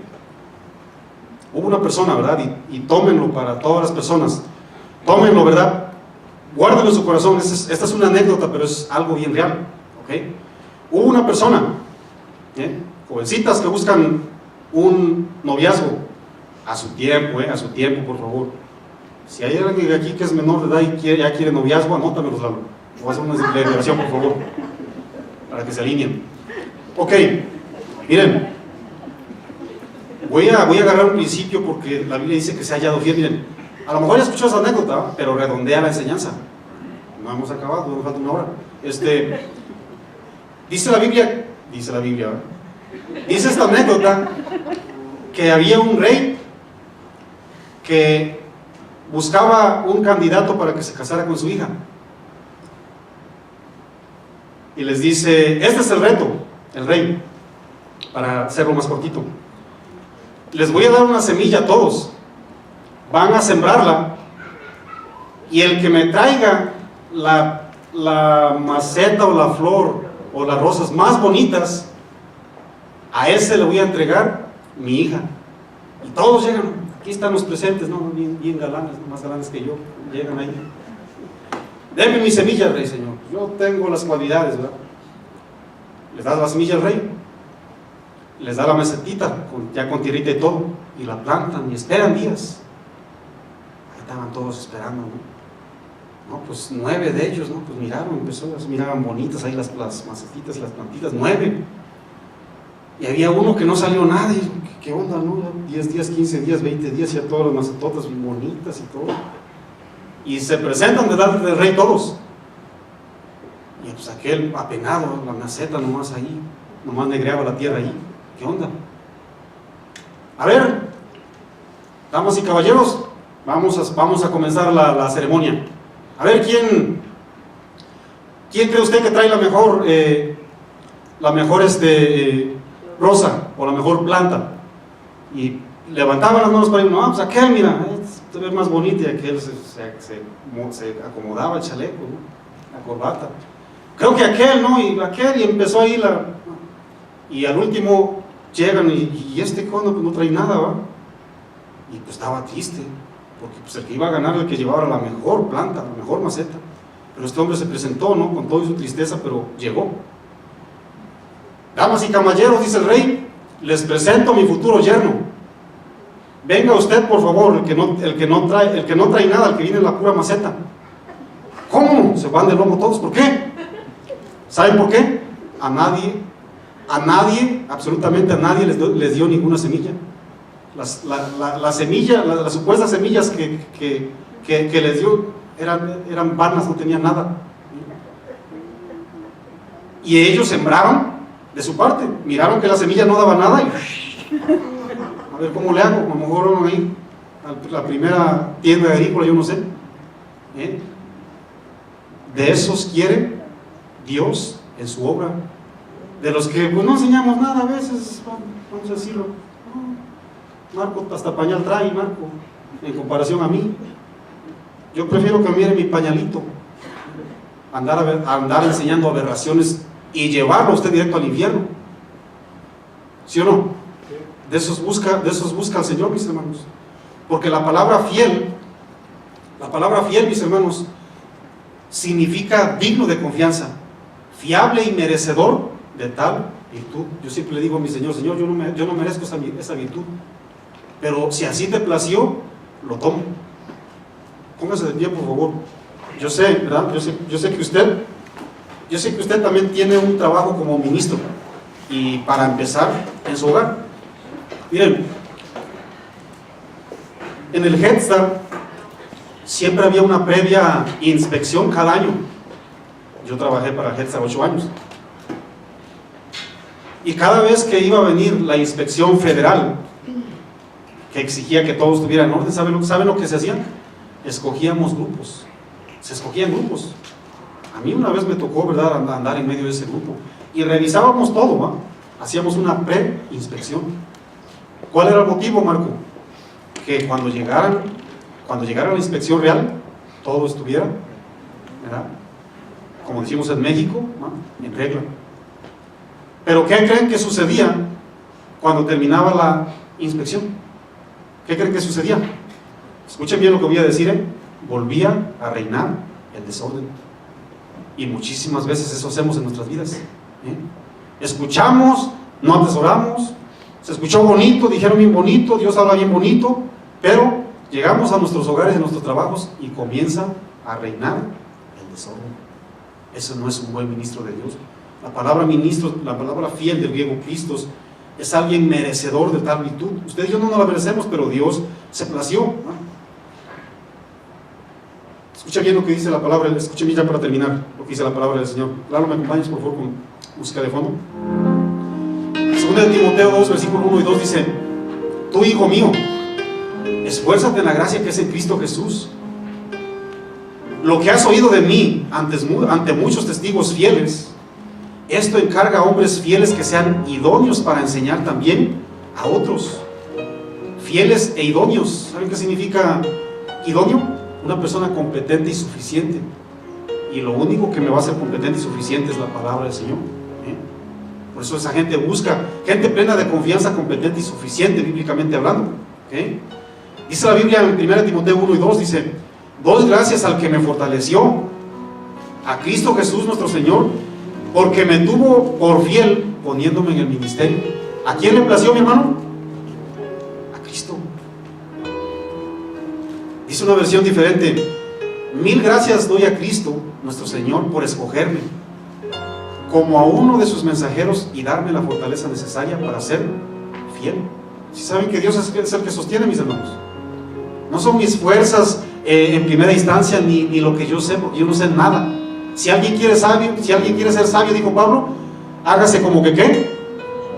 hubo una persona, ¿verdad? Y tómenlo para todas las personas. Tómenlo, ¿verdad? Guárdenlo en su corazón. Esta es una anécdota, pero es algo bien real. ¿Ok? Hubo una persona, jovencitas que buscan un noviazgo a su tiempo, por favor. Si hay alguien aquí que es menor de edad y ya quiere noviazgo, anótamelo, Lalo. Voy a hacer una declaración, por favor, para que se alineen. Ok, miren, voy a agarrar un principio porque la Biblia dice que se ha hallado fiel. Miren, a lo mejor ya escuchó esa anécdota, pero redondea la enseñanza. No hemos acabado, nos falta una hora. Dice la Biblia, dice esta anécdota que había un rey que buscaba un candidato para que se casara con su hija. Y les dice, este es el reto, el rey, para hacerlo más cortito. Les voy a dar una semilla a todos, van a sembrarla, y el que me traiga la maceta o la flor o las rosas más bonitas, a ese le voy a entregar mi hija. Y todos llegan, aquí están los presentes, ¿no? Bien galanes, más galanes que yo, llegan ahí. Deme mi semilla, rey, señor. Yo tengo las cualidades, ¿verdad? Les da la semilla al rey, les da la macetita, ya con tierrita y todo, y la plantan y esperan días. Ahí estaban todos esperando, ¿no? Pues 9 de ellos, ¿no? Pues miraban bonitas ahí las macetitas, las plantitas, 9. Y había uno que no salió nada, y ¿qué onda, no? 10 días, 15 días, 20 días, ya todas las macetotas bien bonitas y todo. Y se presentan delante del rey todos. Y pues aquel apenado, la maceta nomás ahí, nomás negreaba la tierra ahí. ¿Qué onda? A ver, damas y caballeros, vamos a comenzar la ceremonia. A ver, ¿quién cree usted que trae la mejor rosa o la mejor planta? Y levantaba las manos para ir, no, pues aquel, mira, te ves más bonito, y aquel se acomodaba el chaleco, ¿no? La corbata. Creo que aquel, ¿no? Y aquel, y empezó ahí y al último llegan, y este cono pues no trae nada, ¿va? Y pues estaba triste, porque pues el que iba a ganar era el que llevaba la mejor planta, la mejor maceta. Pero este hombre se presentó, ¿no? Con toda su tristeza, pero llegó. Damas y caballeros, dice el rey, les presento a mi futuro yerno. Venga usted, por favor, el que no trae nada, el que viene en la pura maceta. ¿Cómo? Se van de lomo todos. ¿Por qué? ¿Saben por qué? A nadie, absolutamente a nadie les dio ninguna semilla. La semilla, las supuestas semillas que les dio eran vanas, no tenían nada. Y ellos sembraron de su parte, miraron que la semilla no daba nada y a ver cómo le hago, a lo mejor ahí a la primera tienda agrícola, yo no sé. De esos quiere Dios en su obra. De los que pues no enseñamos nada a veces, vamos a decirlo. Marco hasta pañal trae, Marco, en comparación a mí. Yo prefiero que mire mi pañalito, andar enseñando aberraciones y llevarlo a usted directo al infierno. ¿Sí o no? De esos busca el Señor, mis hermanos. Porque la palabra fiel, mis hermanos, significa digno de confianza, fiable y merecedor de tal virtud. Yo siempre le digo a mi Señor, Señor, yo no merezco esa virtud, pero si así te plació, lo tomo. Póngase de pie, por favor. Yo sé, ¿verdad? Yo sé que usted también tiene un trabajo como ministro, y para empezar, en su hogar. Miren, en el Head Start siempre había una previa inspección cada año. Yo trabajé para Head Start 8 años. Y cada vez que iba a venir la inspección federal, que exigía que todo estuviera en orden, ¿saben lo que se hacía? Escogíamos grupos. Se escogían grupos. A mí una vez me tocó, ¿verdad?, andar en medio de ese grupo. Y revisábamos todo, ¿va? Hacíamos una pre-inspección. ¿Cuál era el motivo, Marco? Que cuando llegara la inspección real, todo estuviera, ¿verdad?, como decimos en México, ¿no?, en regla. Pero ¿qué creen que sucedía cuando terminaba la inspección? ¿Qué creen que sucedía? Escuchen bien lo que voy a decir, volvía a reinar el desorden. Y muchísimas veces eso hacemos en nuestras vidas. Escuchamos, no atesoramos, se escuchó bonito, dijeron bien bonito, Dios habla bien bonito, pero llegamos a nuestros hogares, a nuestros trabajos, y comienza a reinar el desorden. Eso no es un buen ministro de Dios. La palabra ministro, la palabra fiel del griego Christos, es alguien merecedor de tal virtud. Usted y yo no la merecemos, pero Dios se plació, ¿no? Escucha bien lo que dice la palabra, escuchen bien ya para terminar lo que dice la palabra del Señor. Claro, me acompañes por favor con música de fondo. 2 Timoteo 2, versículo 1 y 2 dice: tú, hijo mío, esfuérzate en la gracia que es en Cristo Jesús. Lo que has oído de mí ante muchos testigos fieles, esto encarga a hombres fieles que sean idóneos para enseñar también a otros. Fieles e idóneos. ¿Saben qué significa idóneo? Una persona competente y suficiente. Y lo único que me va a hacer competente y suficiente es la palabra del Señor. Por eso esa gente busca gente plena de confianza, competente y suficiente, bíblicamente hablando. Dice la Biblia en 1 Timoteo 1 y 2, dice: doy gracias al que me fortaleció, a Cristo Jesús nuestro Señor, porque me tuvo por fiel poniéndome en el ministerio. ¿A quién le plació, mi hermano? A Cristo. Dice una versión diferente: mil gracias doy a Cristo nuestro Señor por escogerme como a uno de sus mensajeros y darme la fortaleza necesaria para ser fiel. Si saben que Dios es el que sostiene, mis hermanos, no son mis fuerzas en primera instancia, ni lo que yo sé, porque yo no sé nada. Si alguien quiere ser sabio, dijo Pablo, hágase como que ¿qué?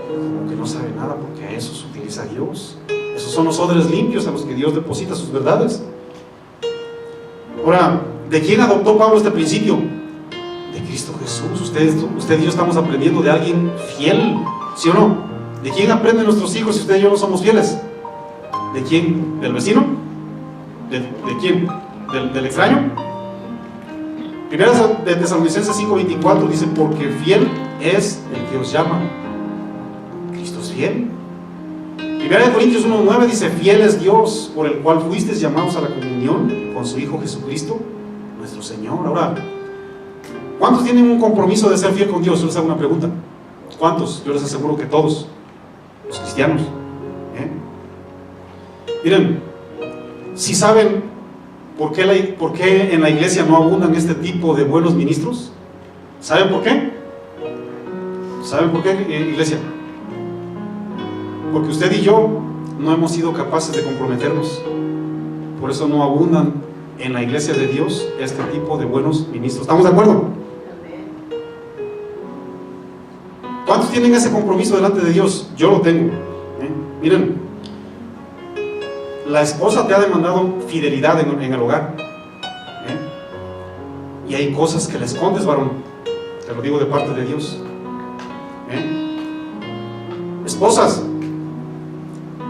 Como que no sabe nada, porque a eso se utiliza Dios. Esos son los odres limpios a los que Dios deposita sus verdades. Ahora, ¿de quién adoptó Pablo este principio? De Cristo Jesús. Usted y yo estamos aprendiendo de alguien fiel, ¿sí o no? ¿De quién aprenden nuestros hijos si usted y yo no somos fieles? ¿De quién? ¿Del vecino? ¿De quién? ¿Del extraño? Primera de Tesalonicenses 5:24 dice: porque fiel es el que os llama. Cristo es fiel. Primera de Corintios 1:9 dice: fiel es Dios, por el cual fuisteis llamados a la comunión con su Hijo Jesucristo, nuestro Señor. Ahora, ¿cuántos tienen un compromiso de ser fiel con Dios? Yo les hago una pregunta. ¿Cuántos? Yo les aseguro que todos, los cristianos. Miren, si saben por qué en la iglesia no abundan este tipo de buenos ministros, ¿saben por qué? ¿Saben por qué, iglesia? Porque usted y yo no hemos sido capaces de comprometernos. Por eso no abundan en la iglesia de Dios este tipo de buenos ministros. ¿Estamos de acuerdo? ¿Cuántos tienen ese compromiso delante de Dios? Yo lo tengo. Miren, la esposa te ha demandado fidelidad en el hogar. Y hay cosas que le escondes, varón. Te lo digo de parte de Dios. Esposas,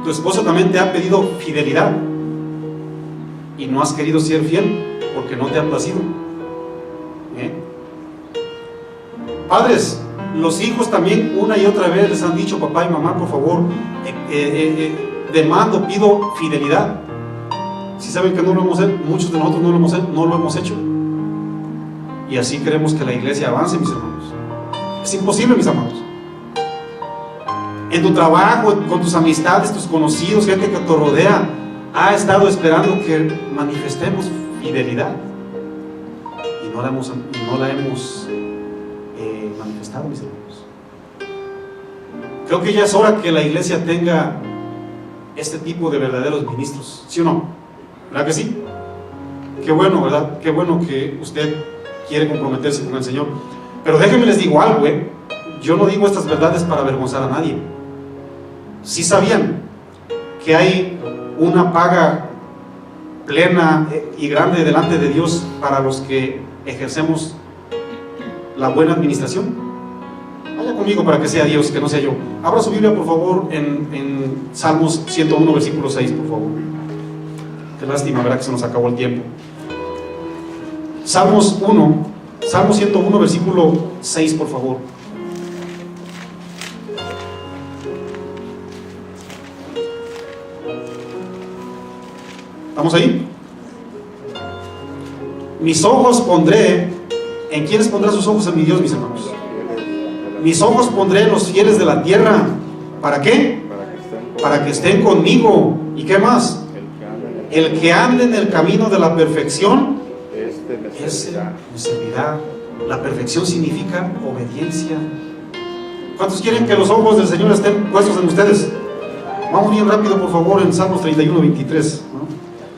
tu esposa también te ha pedido fidelidad y no has querido ser fiel porque no te ha placido. Padres, los hijos también una y otra vez les han dicho: papá y mamá, por favor, demando, pido fidelidad. Si saben que no lo hemos hecho, muchos de nosotros no lo hemos hecho, y así queremos que la iglesia avance, mis hermanos. Es imposible, mis amados. En tu trabajo, con tus amistades, tus conocidos, gente que te rodea, ha estado esperando que manifestemos fidelidad y no la hemos manifestado, mis hermanos. Creo que ya es hora que la iglesia tenga este tipo de verdaderos ministros, ¿sí o no? ¿Verdad que sí? Qué bueno, ¿verdad? Qué bueno que usted quiere comprometerse con el Señor. Pero déjenme les digo algo, yo no digo estas verdades para avergonzar a nadie. ¿Sí sabían que hay una paga plena y grande delante de Dios para los que ejercemos la buena administración? Vaya conmigo para que sea Dios, que no sea yo. Abra su Biblia, por favor, en Salmos 101, versículo 6, por favor. Qué lástima, ¿verdad? Que se nos acabó el tiempo. Salmo 101, versículo 6, por favor. ¿Estamos ahí? Mis ojos pondré. ¿En quiénes pondrá sus ojos? En mi Dios, mis hermanos. Mis ojos pondré en los fieles de la tierra. ¿Para qué? Para que estén conmigo. ¿Y qué más? El que ande en el camino de la perfección, ese me servirá. La perfección significa obediencia. ¿Cuántos quieren que los ojos del Señor estén puestos en ustedes? Vamos bien rápido, por favor, en Salmos 31, 23.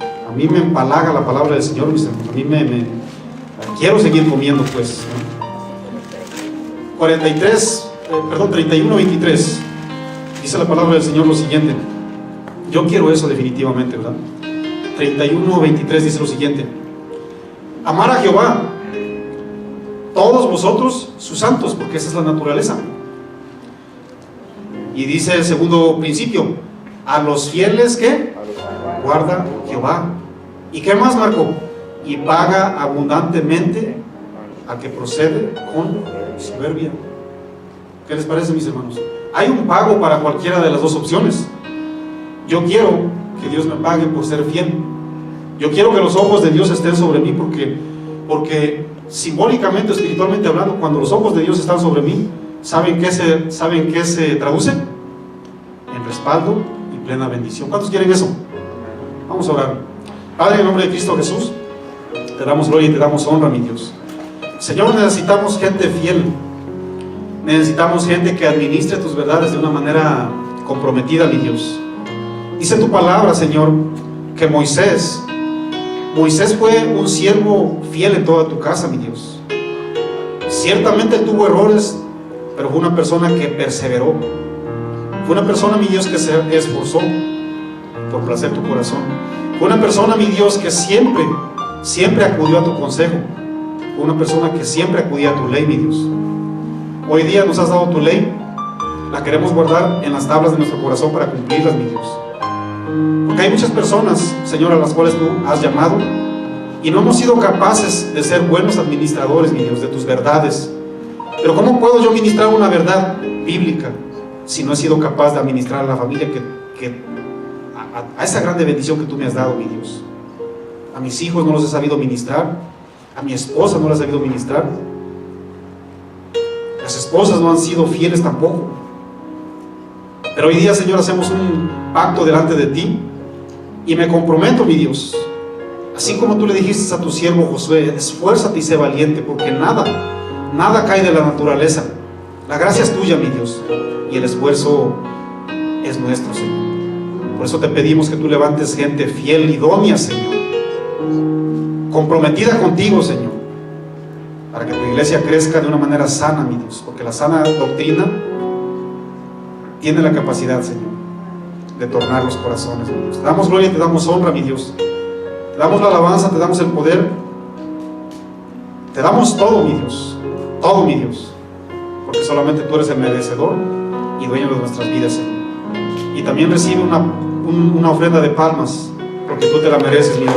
A mí me empalaga la palabra del Señor, mis hermanos. A mí me quiero seguir comiendo, pues. 31, 23. Dice la palabra del Señor lo siguiente. Yo quiero eso definitivamente, ¿verdad? 31, 23 dice lo siguiente: amar a Jehová, todos vosotros, sus santos, porque esa es la naturaleza. Y dice el segundo principio: a los fieles que guarda Jehová. ¿Y qué más, Marco? Y paga abundantemente al que procede con soberbia. ¿Qué les parece, mis hermanos? Hay un pago para cualquiera de las dos opciones. Yo quiero que Dios me pague por ser fiel. Yo quiero que los ojos de Dios estén sobre mí porque simbólicamente, espiritualmente hablando, cuando los ojos de Dios están sobre mí, ¿saben qué se traduce? En respaldo y plena bendición. ¿Cuántos quieren eso? Vamos a orar. Padre, en nombre de Cristo Jesús, te damos gloria y te damos honra, mi Dios. Señor, necesitamos gente fiel. Necesitamos gente que administre tus verdades de una manera comprometida, mi Dios. Dice tu palabra, Señor, que Moisés fue un siervo fiel en toda tu casa, mi Dios. Ciertamente tuvo errores, pero fue una persona que perseveró. Fue una persona, mi Dios, que se esforzó por placer tu corazón. Fue una persona, mi Dios, que siempre acudió a tu consejo. Fue una persona que siempre acudía a tu ley, mi Dios. Hoy día nos has dado tu ley, la queremos guardar en las tablas de nuestro corazón para cumplirlas, mi Dios. Porque hay muchas personas, Señor, a las cuales tú has llamado y no hemos sido capaces de ser buenos administradores, mi Dios, de tus verdades. Pero ¿cómo puedo yo ministrar una verdad bíblica si no he sido capaz de administrar a la familia a esa grande bendición que tú me has dado, mi Dios? A mis hijos no los he sabido ministrar, a mi esposa no la he sabido ministrar, las esposas no han sido fieles tampoco. Pero hoy día, Señor, hacemos un pacto delante de ti y me comprometo, mi Dios, así como tú le dijiste a tu siervo Josué: esfuérzate y sé valiente, porque nada cae de la naturaleza. La gracia es tuya, mi Dios, y el esfuerzo es nuestro, Señor. Por eso te pedimos que tú levantes gente fiel, idónea, Señor, comprometida contigo, Señor, para que tu iglesia crezca de una manera sana, mi Dios, porque la sana doctrina tiene la capacidad, Señor, de tornar los corazones, mi Dios. Te damos gloria y te damos honra, mi Dios. Te damos la alabanza, te damos el poder, te damos todo, mi Dios, porque solamente tú eres el merecedor y dueño de nuestras vidas, Señor. Y también recibe una ofrenda de palmas, porque tú te la mereces, mi Dios.